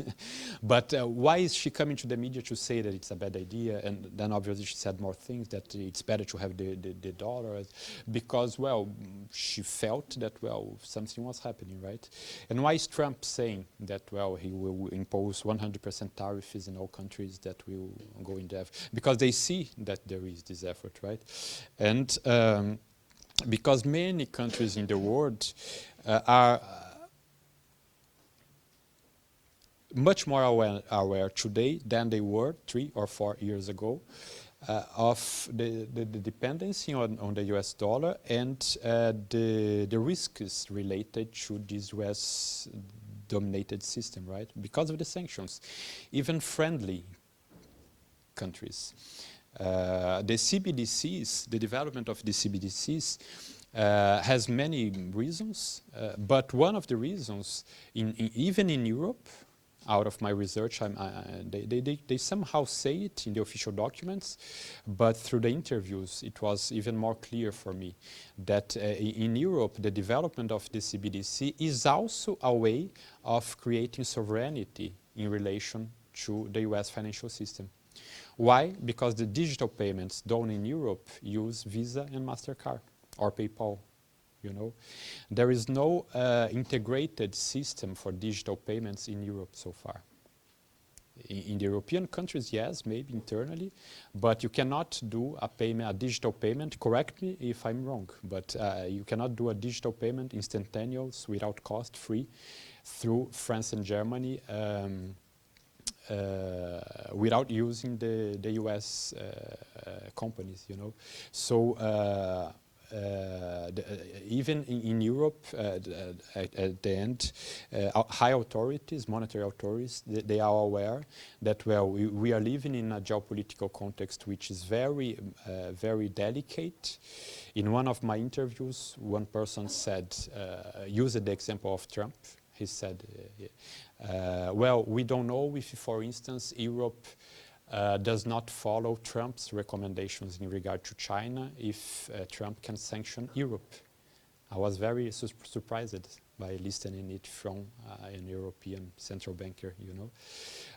But why is she coming to the media to say that it's a bad idea? And then obviously she said more things, that it's better to have the dollar, because, well, she felt that, well, something was happening, right? And why is Trump saying that, well, he will impose 100% tariffs in all countries that will go in depth? Because they see that there is this effort, right? And because many countries in the world are much more aware today than they were 3 or 4 years ago of the dependency on the US dollar and the risks related to this US dominated system, right? Because of the sanctions, even friendly countries. The CBDCs, the development of the CBDCs has many reasons, but one of the reasons, even in Europe, out of my research, they somehow say it in the official documents, but through the interviews, it was even more clear for me that in Europe, the development of the CBDC is also a way of creating sovereignty in relation to the US financial system. Why? Because the digital payments done in Europe use Visa and MasterCard or PayPal, you know. There is no integrated system for digital payments in Europe so far. In the European countries, yes, maybe internally, but you cannot do a digital payment, correct me if I'm wrong, but you cannot do a digital payment instantaneous without cost, free, through France and Germany, without using the US companies, you know. So even in Europe, at the end, high authorities, monetary authorities, they are aware that, well, we are living in a geopolitical context which is very, very delicate. In one of my interviews, one person said, used the example of Trump. He said, well, we don't know if, for instance, Europe does not follow Trump's recommendations in regard to China if Trump can sanction Europe. I was very surprised by listening it from an European central banker, you know.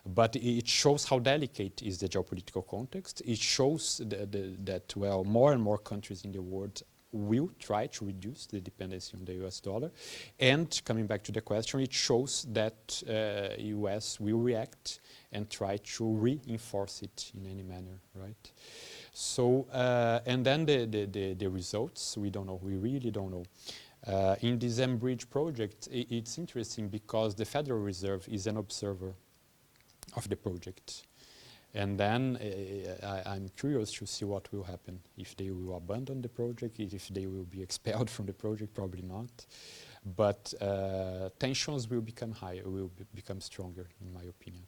But it shows how delicate is the geopolitical context. It shows that, well, more and more countries in the world will try to reduce the dependency on the US dollar. And coming back to the question, it shows that US will react and try to reinforce it in any manner, right? So, and then the results, we don't know, we really don't know. In this M-Bridge project, it's interesting because the Federal Reserve is an observer of the project. And then I'm curious to see what will happen, if they will abandon the project, if they will be expelled from the project, probably not. But tensions will become higher, will become stronger, in my opinion.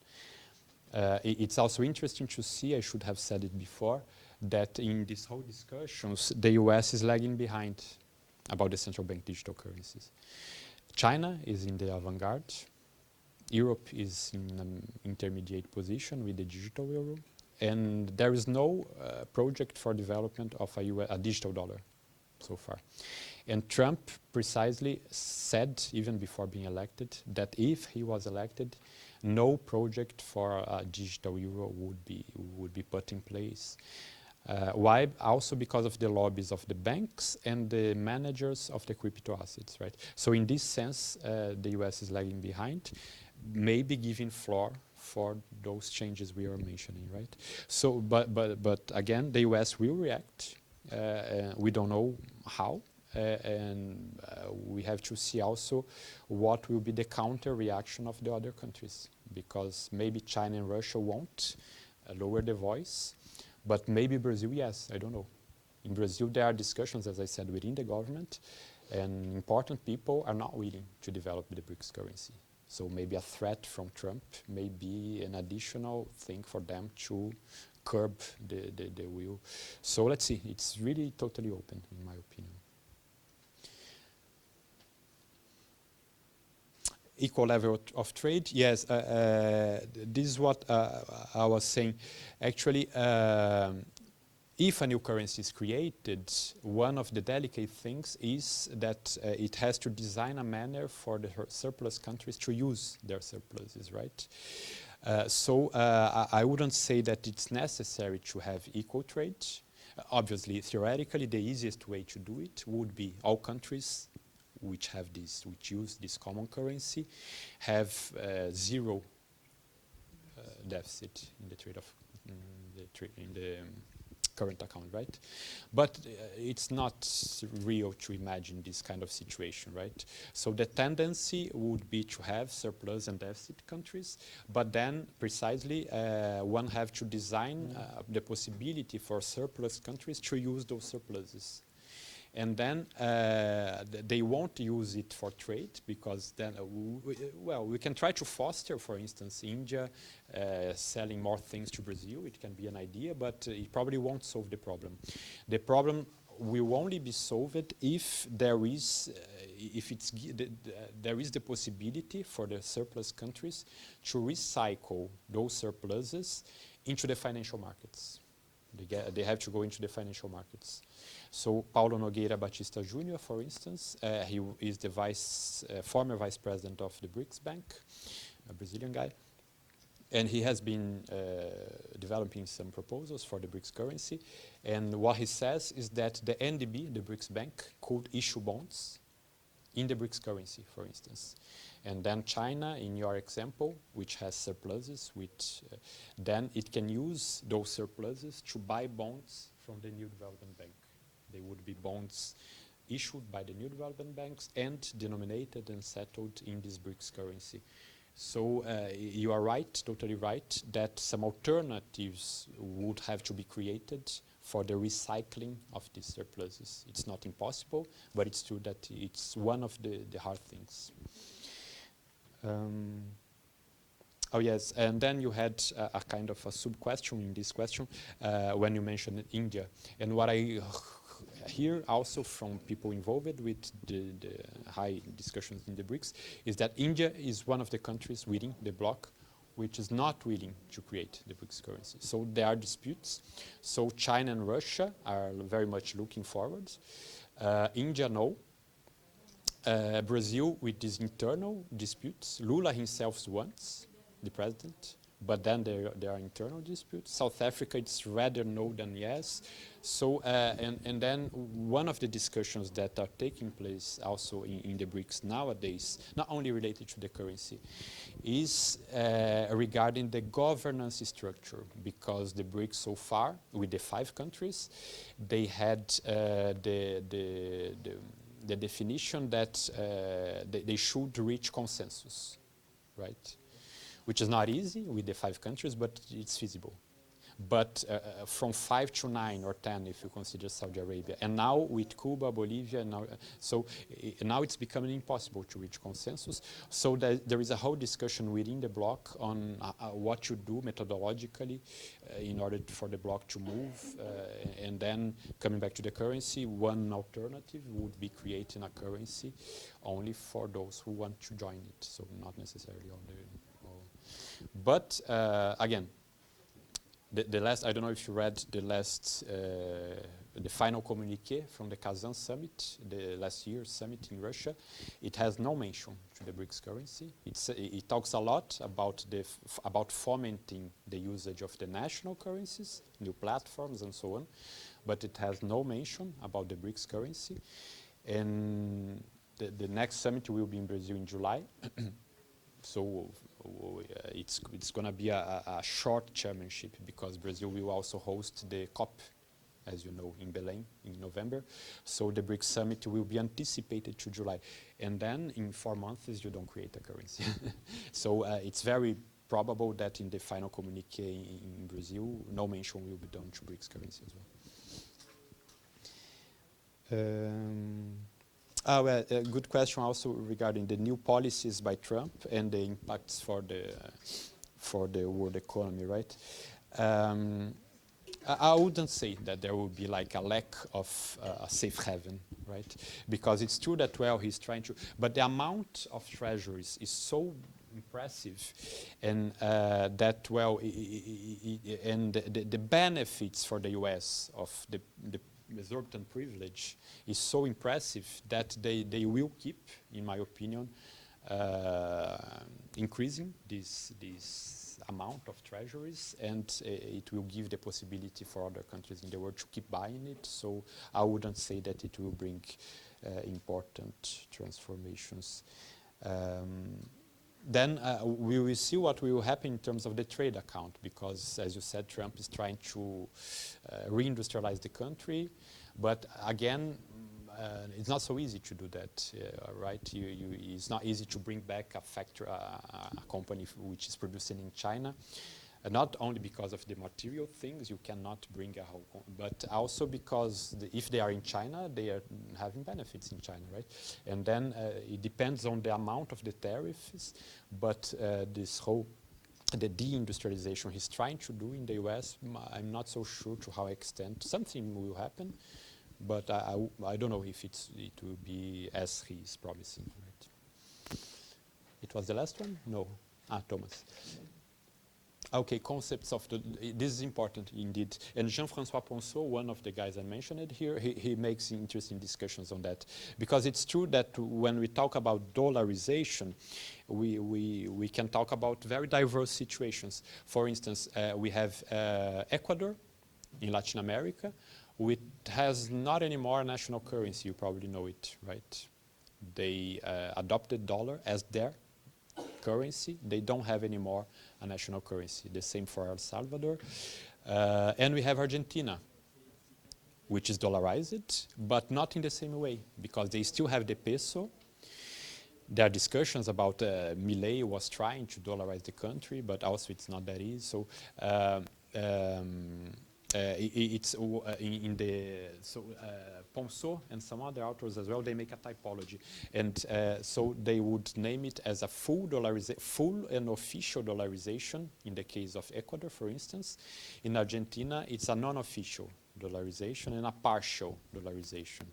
It's also interesting to see, I should have said it before, that in this whole discussions, the US is lagging behind about the central bank digital currencies. China is in the avant-garde. Europe is in an intermediate position with the digital euro, and there is no project for development of a digital dollar so far. And Trump precisely said, even before being elected, that if he was elected, no project for a digital euro would be put in place. Why? Also because of the lobbies of the banks and the managers of the crypto assets, right? So in this sense, the US is lagging behind, maybe giving floor for those changes we are mentioning, right? So, but again, the US will react. We don't know how, and we have to see also what will be the counter reaction of the other countries, because maybe China and Russia won't lower the voice. But maybe Brazil, yes, I don't know. In Brazil, there are discussions, as I said, within the government, and important people are not willing to develop the BRICS currency. So maybe a threat from Trump may be an additional thing for them to curb the will. So let's see, it's really totally open, in my opinion. Equal level of trade, yes, this is what I was saying. Actually, if a new currency is created, one of the delicate things is that it has to design a manner for the surplus countries to use their surpluses, right? So I wouldn't say that it's necessary to have equal trade. Obviously, theoretically, the easiest way to do it would be all countries which have this, which use this common currency, have zero deficit in the trade of in the current account, right? But it's not real to imagine this kind of situation, right? So the tendency would be to have surplus and deficit countries, but then precisely one have to design the possibility for surplus countries to use those surpluses. And then they won't use it for trade, because then, well, we can try to foster, for instance, India selling more things to Brazil. It can be an idea, but it probably won't solve the problem. The problem will only be solved if there is, there is the possibility for the surplus countries to recycle those surpluses into the financial markets. They have to go into the financial markets. So Paulo Nogueira Batista Jr., for instance, he is the former vice president of the BRICS Bank, a Brazilian guy. And he has been developing some proposals for the BRICS currency. And what he says is that the NDB, the BRICS Bank, could issue bonds in the BRICS currency, for instance. And then China, in your example, which has surpluses, then it can use those surpluses to buy bonds from the new development bank. They would be bonds issued by the new development banks and denominated and settled in this BRICS currency. So you are right, totally right, that some alternatives would have to be created for the recycling of these surpluses. It's not impossible, but it's true that it's one of the hard things. Oh yes, and then you had a kind of a sub-question in this question when you mentioned India. And what I hear also from people involved with the high discussions in the BRICS is that India is one of the countries within the bloc which is not willing to create the BRICS currency. So there are disputes. So China and Russia are very much looking forward. India, no. Brazil with these internal disputes. Lula himself wants, the president, but then there are internal disputes. South Africa, it's rather no than yes. So, and then one of the discussions that are taking place also in the BRICS nowadays, not only related to the currency, is regarding the governance structure, because the BRICS so far, with the 5 countries, they had the definition that they should reach consensus, right? Which is not easy with the 5 countries, but it's feasible. But from 5 to 9 or 10, if you consider Saudi Arabia, and now with Cuba, Bolivia, now it's becoming impossible to reach consensus. So there is a whole discussion within the bloc on what to do methodologically in order for the bloc to move. And then coming back to the currency, one alternative would be creating a currency only for those who want to join it. So not necessarily on the. But again, the last, I don't know if you read the last, the final communiqué from the Kazan summit, the last year's summit in Russia. It has no mention to the BRICS currency. It talks a lot about about fomenting the usage of the national currencies, new platforms and so on, but it has no mention about the BRICS currency. And the next summit will be in Brazil in July. So it's going to be a short chairmanship, because Brazil will also host the COP, as you know, in Belém in November. So the BRICS summit will be anticipated to July. And then in 4 months, you don't create a currency. So it's very probable that in the final communique in Brazil, no mention will be done to BRICS currency as well. A good question also regarding the new policies by Trump and the impacts for the world economy, right? I wouldn't say that there will be like a lack of a safe haven, right? Because it's true that, well, he's trying to, but the amount of treasuries is so impressive, and that, well, and the benefits for the US of the exorbitant privilege is so impressive that they will keep, in my opinion, increasing this amount of treasuries, and it will give the possibility for other countries in the world to keep buying it. So I wouldn't say that it will bring important transformations. Then we will see what will happen in terms of the trade account, because, as you said, Trump is trying to reindustrialize the country, but again, it's not so easy to do that, right? It's not easy to bring back a factory, a company which is producing in China, not only because of the material things, you cannot bring a whole, but also because if they are in China, they are having benefits in China, right? And then it depends on the amount of the tariffs, but this whole the deindustrialization he's trying to do in the US, I'm not so sure to how extent something will happen. But I don't know if it will be as he's promising, right? It was the last one? No. Thomas. Okay, concepts of this is important indeed. And Jean-François Ponceau, one of the guys I mentioned here, he makes interesting discussions on that. Because it's true that when we talk about dollarization, we can talk about very diverse situations. For instance, we have Ecuador in Latin America, which has not anymore a national currency. You probably know it, right? They adopted dollar as their currency. They don't have anymore a national currency. The same for El Salvador. And we have Argentina, which is dollarized, but not in the same way, because they still have the peso. There are discussions about Milei was trying to dollarize the country, but also it's not that easy. So it's in the Ponceau and some other authors as well. They make a typology, and so they would name it as a full and official dollarization in the case of Ecuador, for instance. In Argentina, it's a non-official dollarization and a partial dollarization.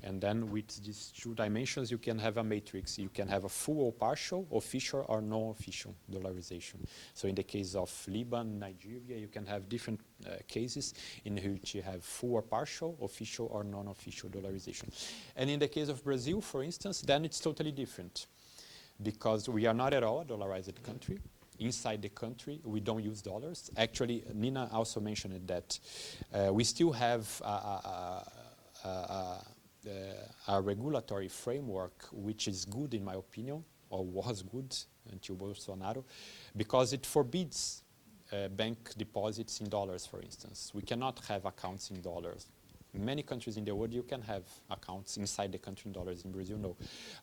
And then with these two dimensions, you can have a matrix. You can have a full or partial, official or non-official dollarization. So in the case of Lebanon, Nigeria, you can have different cases in which you have full or partial, official or non-official dollarization. And in the case of Brazil, for instance, then it's totally different, because we are not at all a dollarized country. Inside the country, we don't use dollars. Actually, Nina also mentioned that we still have a regulatory framework which is good, in my opinion, or was good until Bolsonaro, because it forbids bank deposits in dollars, for instance. We cannot have accounts in dollars. In many countries in the world, you can have accounts inside the country in dollars. In Brazil, no.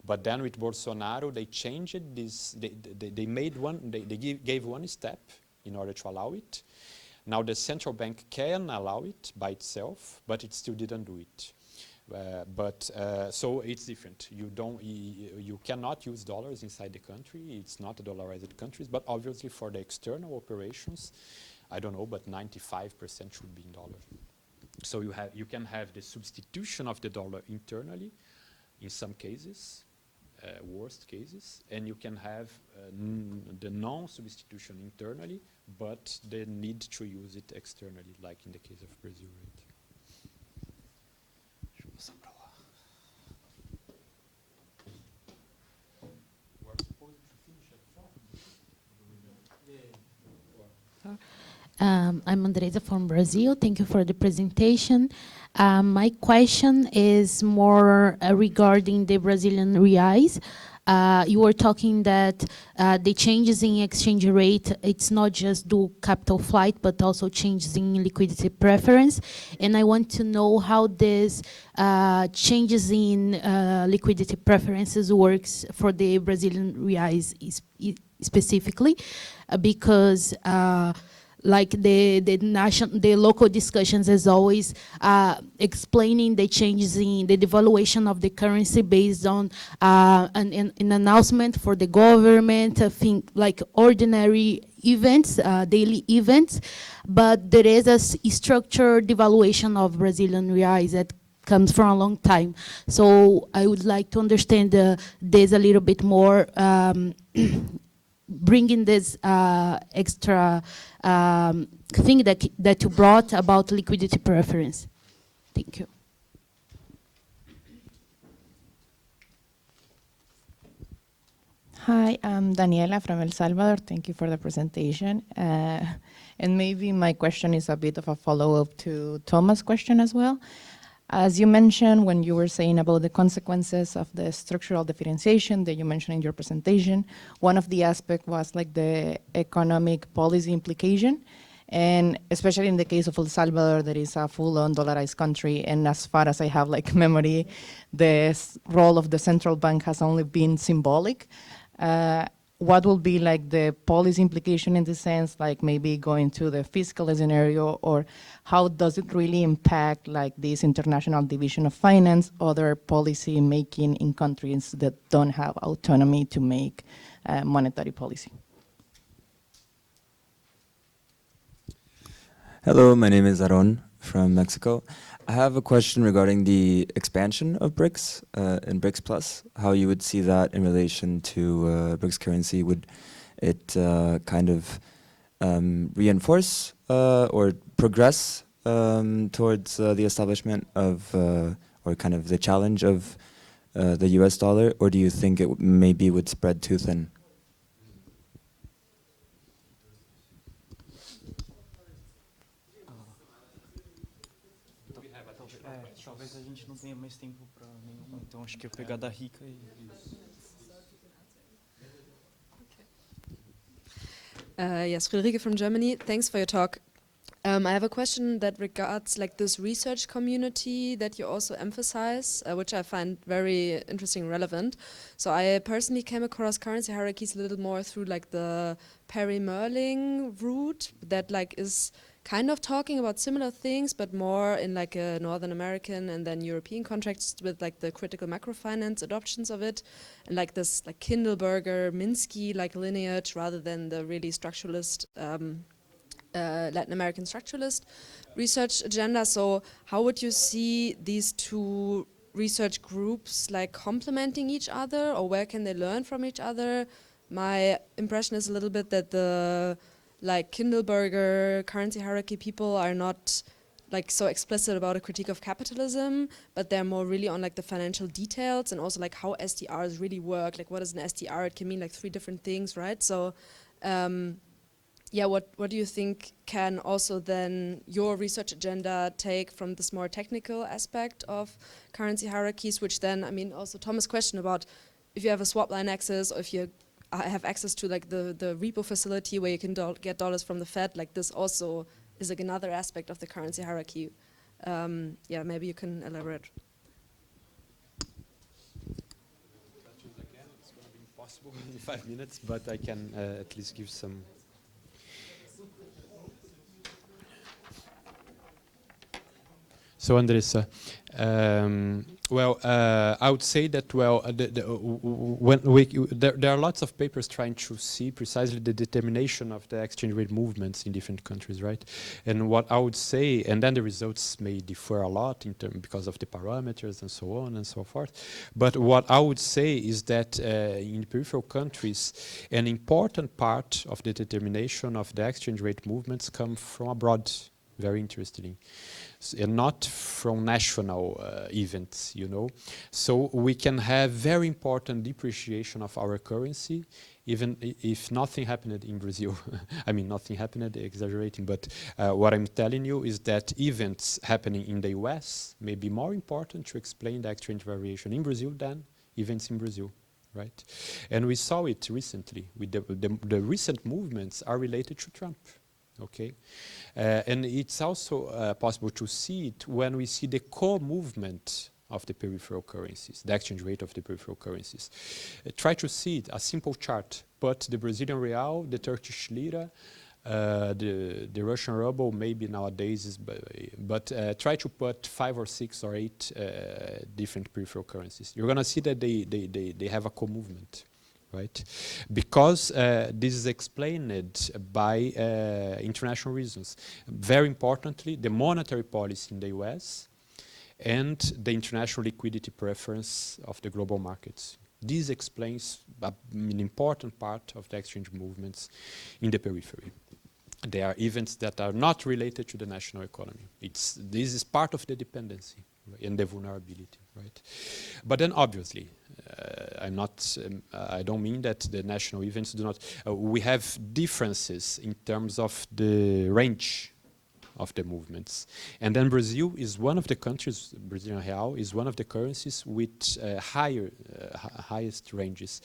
But then with Bolsonaro, they changed this. They made one. They gave one step in order to allow it. Now the central bank can allow it by itself, but it still didn't do it. So it's different. You cannot use dollars inside the country. It's not a dollarized country. But obviously, for the external operations, I don't know, but 95% should be in dollars. So you can have the substitution of the dollar internally in some cases, worst cases, and you can have the non-substitution internally, but the need to use it externally, like in the case of Brazil. Right? I'm Andresa from Brazil. Thank you for the presentation. My question is more regarding the Brazilian reais. You were talking that the changes in exchange rate, it's not just do capital flight, but also changes in liquidity preference. And I want to know how this changes in liquidity preferences works for the Brazilian reais specifically, because like the local discussions is always explaining the changes in the devaluation of the currency based on an announcement for the government, I think like ordinary events, daily events, but there is a structured devaluation of Brazilian reais that comes from a long time. So I would like to understand this a little bit more, bringing this extra thing that you brought about liquidity preference. Thank you. Hi, I'm Daniela from El Salvador. Thank you for the presentation. And maybe my question is a bit of a follow-up to Thomas' question as well. As you mentioned when you were saying about the consequences of the structural differentiation that you mentioned in your presentation, one of the aspects was like the economic policy implication. And especially in the case of El Salvador, that is a full-on dollarized country. And as far as I have like memory, the role of the central bank has only been symbolic. What will be like the policy implication in this sense, like maybe going to the fiscal scenario, or how does it really impact like this international division of finance, other policy making in countries that don't have autonomy to make monetary policy? Hello, my name is Aaron from Mexico. I have a question regarding the expansion of BRICS and BRICS Plus, how you would see that in relation to BRICS currency. Would it kind of reinforce or progress towards the establishment of, or kind of the challenge of the US dollar, or do you think it maybe would spread too thin? Talvez a gente não tenha mais tempo para nenhuma, então acho que eu pegar da Rica e... Yes, Friederike from Germany. Thanks for your talk. I have a question that regards like this research community that you also emphasize, which I find very interesting and relevant. So I personally came across currency hierarchies a little more through like the Perry-Merling route that like is kind of talking about similar things, but more in like a Northern American and then European context with like the critical macrofinance adoptions of it, and like this like Kindleberger, Minsky like lineage rather than the really structuralist, Latin American structuralist research agenda. So how would you see these two research groups like complementing each other, or where can they learn from each other? My impression is a little bit that the like Kindleberger currency hierarchy people are not like so explicit about a critique of capitalism, but they're more really on like the financial details and also like how SDRs really work. Like what is an SDR? It can mean like 3 different things, right? So yeah, what do you think can also then your research agenda take from this more technical aspect of currency hierarchies, which then, I mean, also Thomas' question about if you have a swap line access, or if you have access to like the repo facility where you can get dollars from the Fed, like this also is like another aspect of the currency hierarchy. Yeah, maybe you can elaborate. Questions again, it's going to be impossible in 5 minutes, but I can at least give some. So Andressa, well, I would say that there are lots of papers trying to see precisely the determination of the exchange rate movements in different countries, right? And what I would say, and then the results may differ a lot in because of the parameters and so on and so forth. But what I would say is that in peripheral countries, an important part of the determination of the exchange rate movements come from abroad. Very interesting. and not from national events, you know. So we can have very important depreciation of our currency, even if nothing happened in Brazil. I mean, nothing happened, exaggerating, but what I'm telling you is that events happening in the US may be more important to explain the exchange variation in Brazil than events in Brazil, right? And we saw it recently. With the recent movements are related to Trump, okay? And it's also possible to see it when we see the core movement of the peripheral currencies, the exchange rate of the peripheral currencies. Try to see it, a simple chart, but the Brazilian real, the Turkish lira, the Russian ruble, maybe nowadays, is, but try to put 5 or 6 or 8 different peripheral currencies. You're gonna see that they have a co-movement, right? Because this is explained by international reasons. Very importantly, the monetary policy in the US and the international liquidity preference of the global markets. This explains an important part of the exchange movements in the periphery. There are events that are not related to the national economy. This is part of the dependency and the vulnerability, right? But then obviously, I don't mean that the national events do not, we have differences in terms of the range of the movements. And then Brazil is one of the countries, Brazilian real is one of the currencies with highest ranges.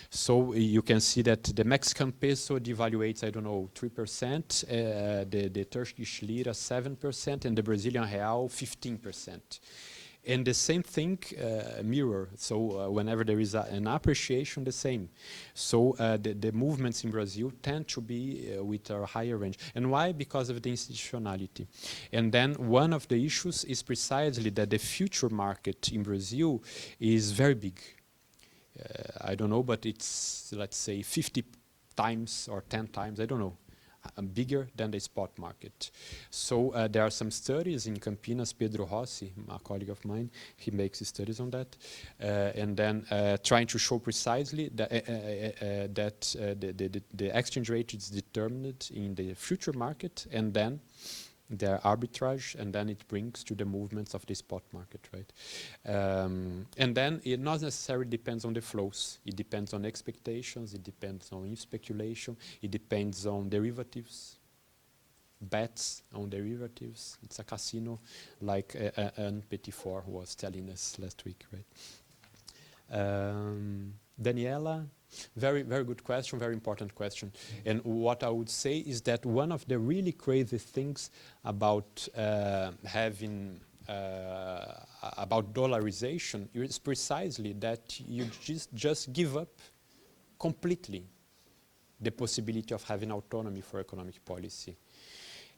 So you can see that the Mexican peso devaluates, I don't know, 3%, the Turkish lira 7%, and the Brazilian real 15%. And the same thing mirror, so whenever there is an appreciation, the same. So the movements in Brazil tend to be with a higher range. And why? Because of the institutionality. And then one of the issues is precisely that the future market in Brazil is very big. I don't know, but it's, let's say, 50 times or 10 times, I don't know, bigger than the spot market. So there are some studies in Campinas. Pedro Rossi, a colleague of mine, he makes studies on that, and then trying to show precisely that, the exchange rate is determined in the future market, and then the arbitrage, and then it brings to the movements of the spot market, right? And then it not necessarily depends on the flows. It depends on expectations, it depends on speculation, it depends on derivatives, bets on derivatives. It's a casino, like Anne Petitfort was telling us last week, right? Daniela, very, very good question, very important question. And what I would say is that one of the really crazy things about having about dollarization is precisely that you just give up completely the possibility of having autonomy for economic policy.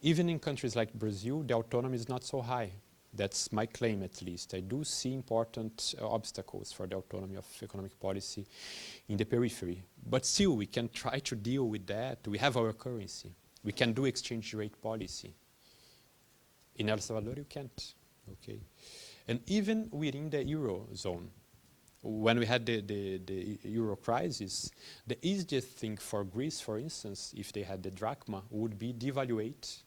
Even in countries like Brazil, the autonomy is not so high. That's my claim, at least. I do see important obstacles for the autonomy of economic policy in the periphery. But still, we can try to deal with that. We have our currency. We can do exchange rate policy. In El Salvador, you can't. Okay. And even within the Eurozone, when we had the Euro crisis, the easiest thing for Greece, for instance, if they had the drachma, would be devaluate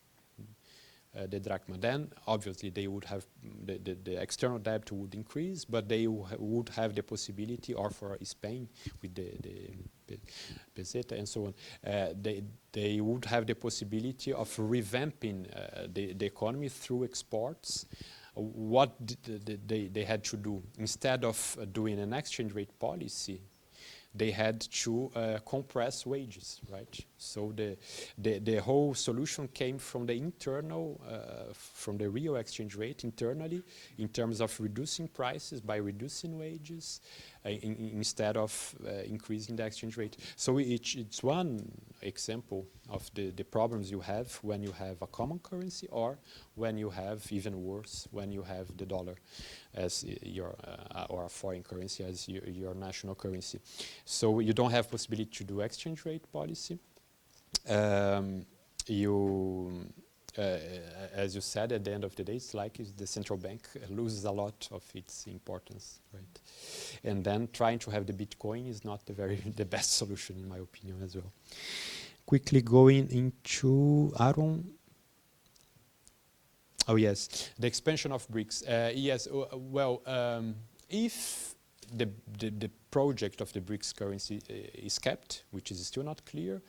the drachma. Then, obviously, they would have the external debt would increase, but they would have the possibility, or for Spain with the peseta and so on, they would have the possibility of revamping the economy through exports. What they had to do, instead of doing an exchange rate policy, they had to compress wages, right? So the whole solution came from the internal, from the real exchange rate internally, in terms of reducing prices by reducing wages, instead of increasing the exchange rate. So it's one example of the problems you have when you have a common currency, or when you have, even worse, when you have the dollar as your, or a foreign currency as your national currency. So you don't have possibility to do exchange rate policy. As you said, at the end of the day, it's like the central bank loses a lot of its importance, right? And then trying to have the Bitcoin is not the best solution, in my opinion, as well. Quickly going into Aaron. Oh yes, the expansion of BRICS. Yes, well, if the project of the BRICS currency is kept, which is still not clear,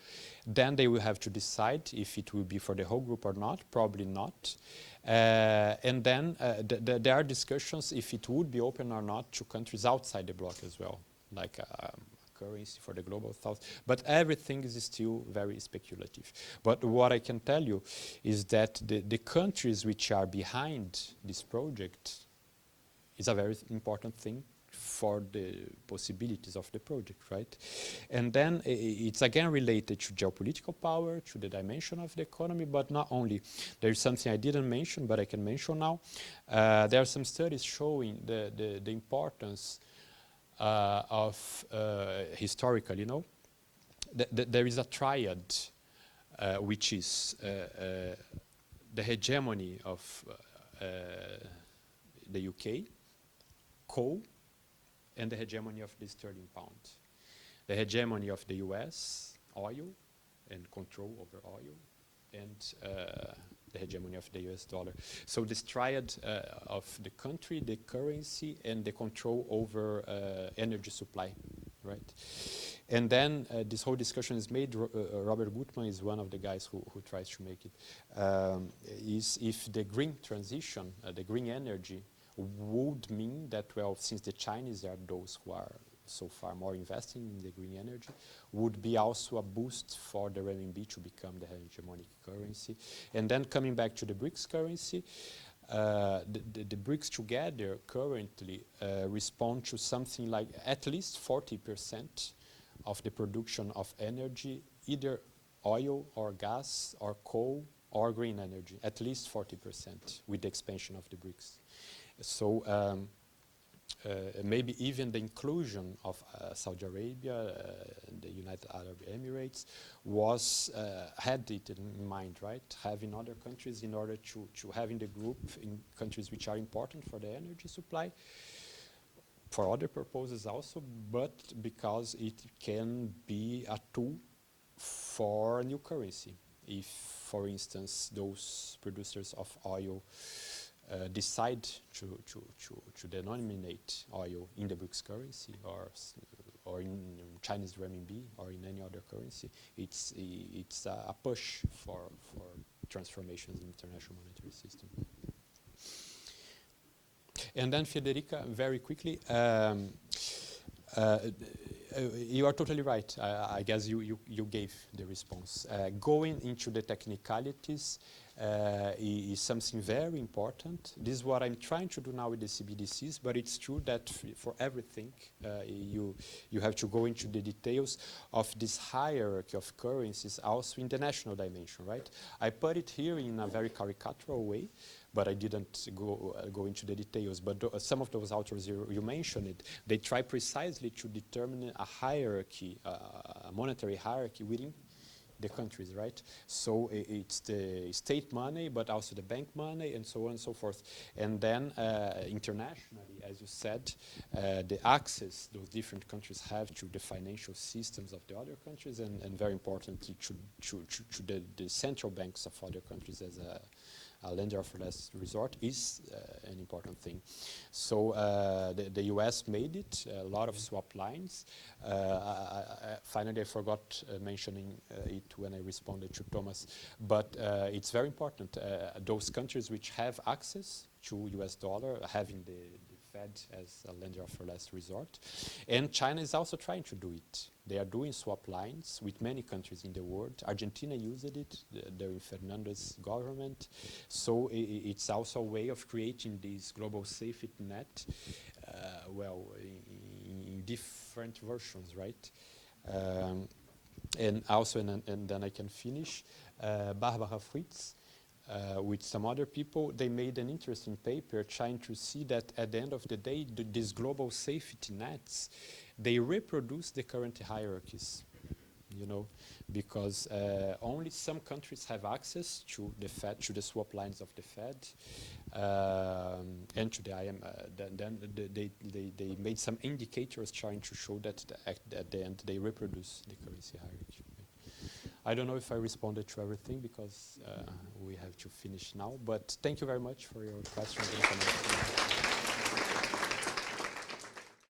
then they will have to decide if it will be for the whole group or not. Probably not. And then there are discussions if it would be open or not to countries outside the bloc as well, like currency for the global south. But everything is still very speculative. But what I can tell you is that the countries which are behind this project is a very important thing for the possibilities of the project, right? And then it's again related to geopolitical power, to the dimension of the economy, but not only. There's something I didn't mention, but I can mention now. There are some studies showing the importance of historically, you know, there is a triad which is the hegemony of the UK, coal, and the hegemony of the sterling pound. The hegemony of the US, oil, and control over oil, and the hegemony of the US dollar. So this triad of the country, the currency, and the control over energy supply, right? And then this whole discussion is made, Robert Gutmann is one of the guys who tries to make it, is if the green transition, the green energy, would mean that, well, since the Chinese are those who are so far more investing in the green energy, would be also a boost for the renminbi to become the hegemonic currency. And then coming back to the BRICS currency, the BRICS together currently respond to something like at least 40% of the production of energy, either oil or gas or coal or green energy, at least 40% with the expansion of the BRICS. So maybe even the inclusion of Saudi Arabia, the United Arab Emirates, was had it in mind, right? Having other countries in order to having the group in countries which are important for the energy supply, for other purposes also, but because it can be a tool for a new currency. If, for instance, those producers of oil decide to denominate oil in the BRICS currency or in Chinese renminbi or in any other currency, it's a push for transformations in the international monetary system. And then Federica, very quickly, you are totally right. I guess you gave the response. Going into the technicalities is something very important. This is what I'm trying to do now with the CBDCs, but it's true that for everything, you have to go into the details of this hierarchy of currencies also in the national dimension, right? I put it here in a very caricatural way, but I didn't go into the details. But some of those authors you mentioned it, they try precisely to determine a hierarchy, a monetary hierarchy within the countries, right? So it's the state money, but also the bank money, and so on and so forth. And then internationally, as you said, the access those different countries have to the financial systems of the other countries, and very importantly, to the central banks of other countries as a lender of last resort is an important thing. So the US made it, a lot of swap lines. Finally, I forgot mentioning it when I responded to Thomas, but it's very important. Those countries which have access to US dollar, having the Fed as a lender of last resort. And China is also trying to do it. They are doing swap lines with many countries in the world. Argentina used it during Fernando's government. So it's also a way of creating this global safety net, well, in different versions, right? And also, and then I can finish, Barbara Fritz, with some other people, they made an interesting paper trying to see that at the end of the day, these global safety nets, they reproduce the current hierarchies, you know, because only some countries have access to the Fed, to the swap lines of the Fed, and to the then they made some indicators trying to show that at the end they reproduce the currency hierarchy. I don't know if I responded to everything because we have to finish now, but thank you very much for your questions and comments.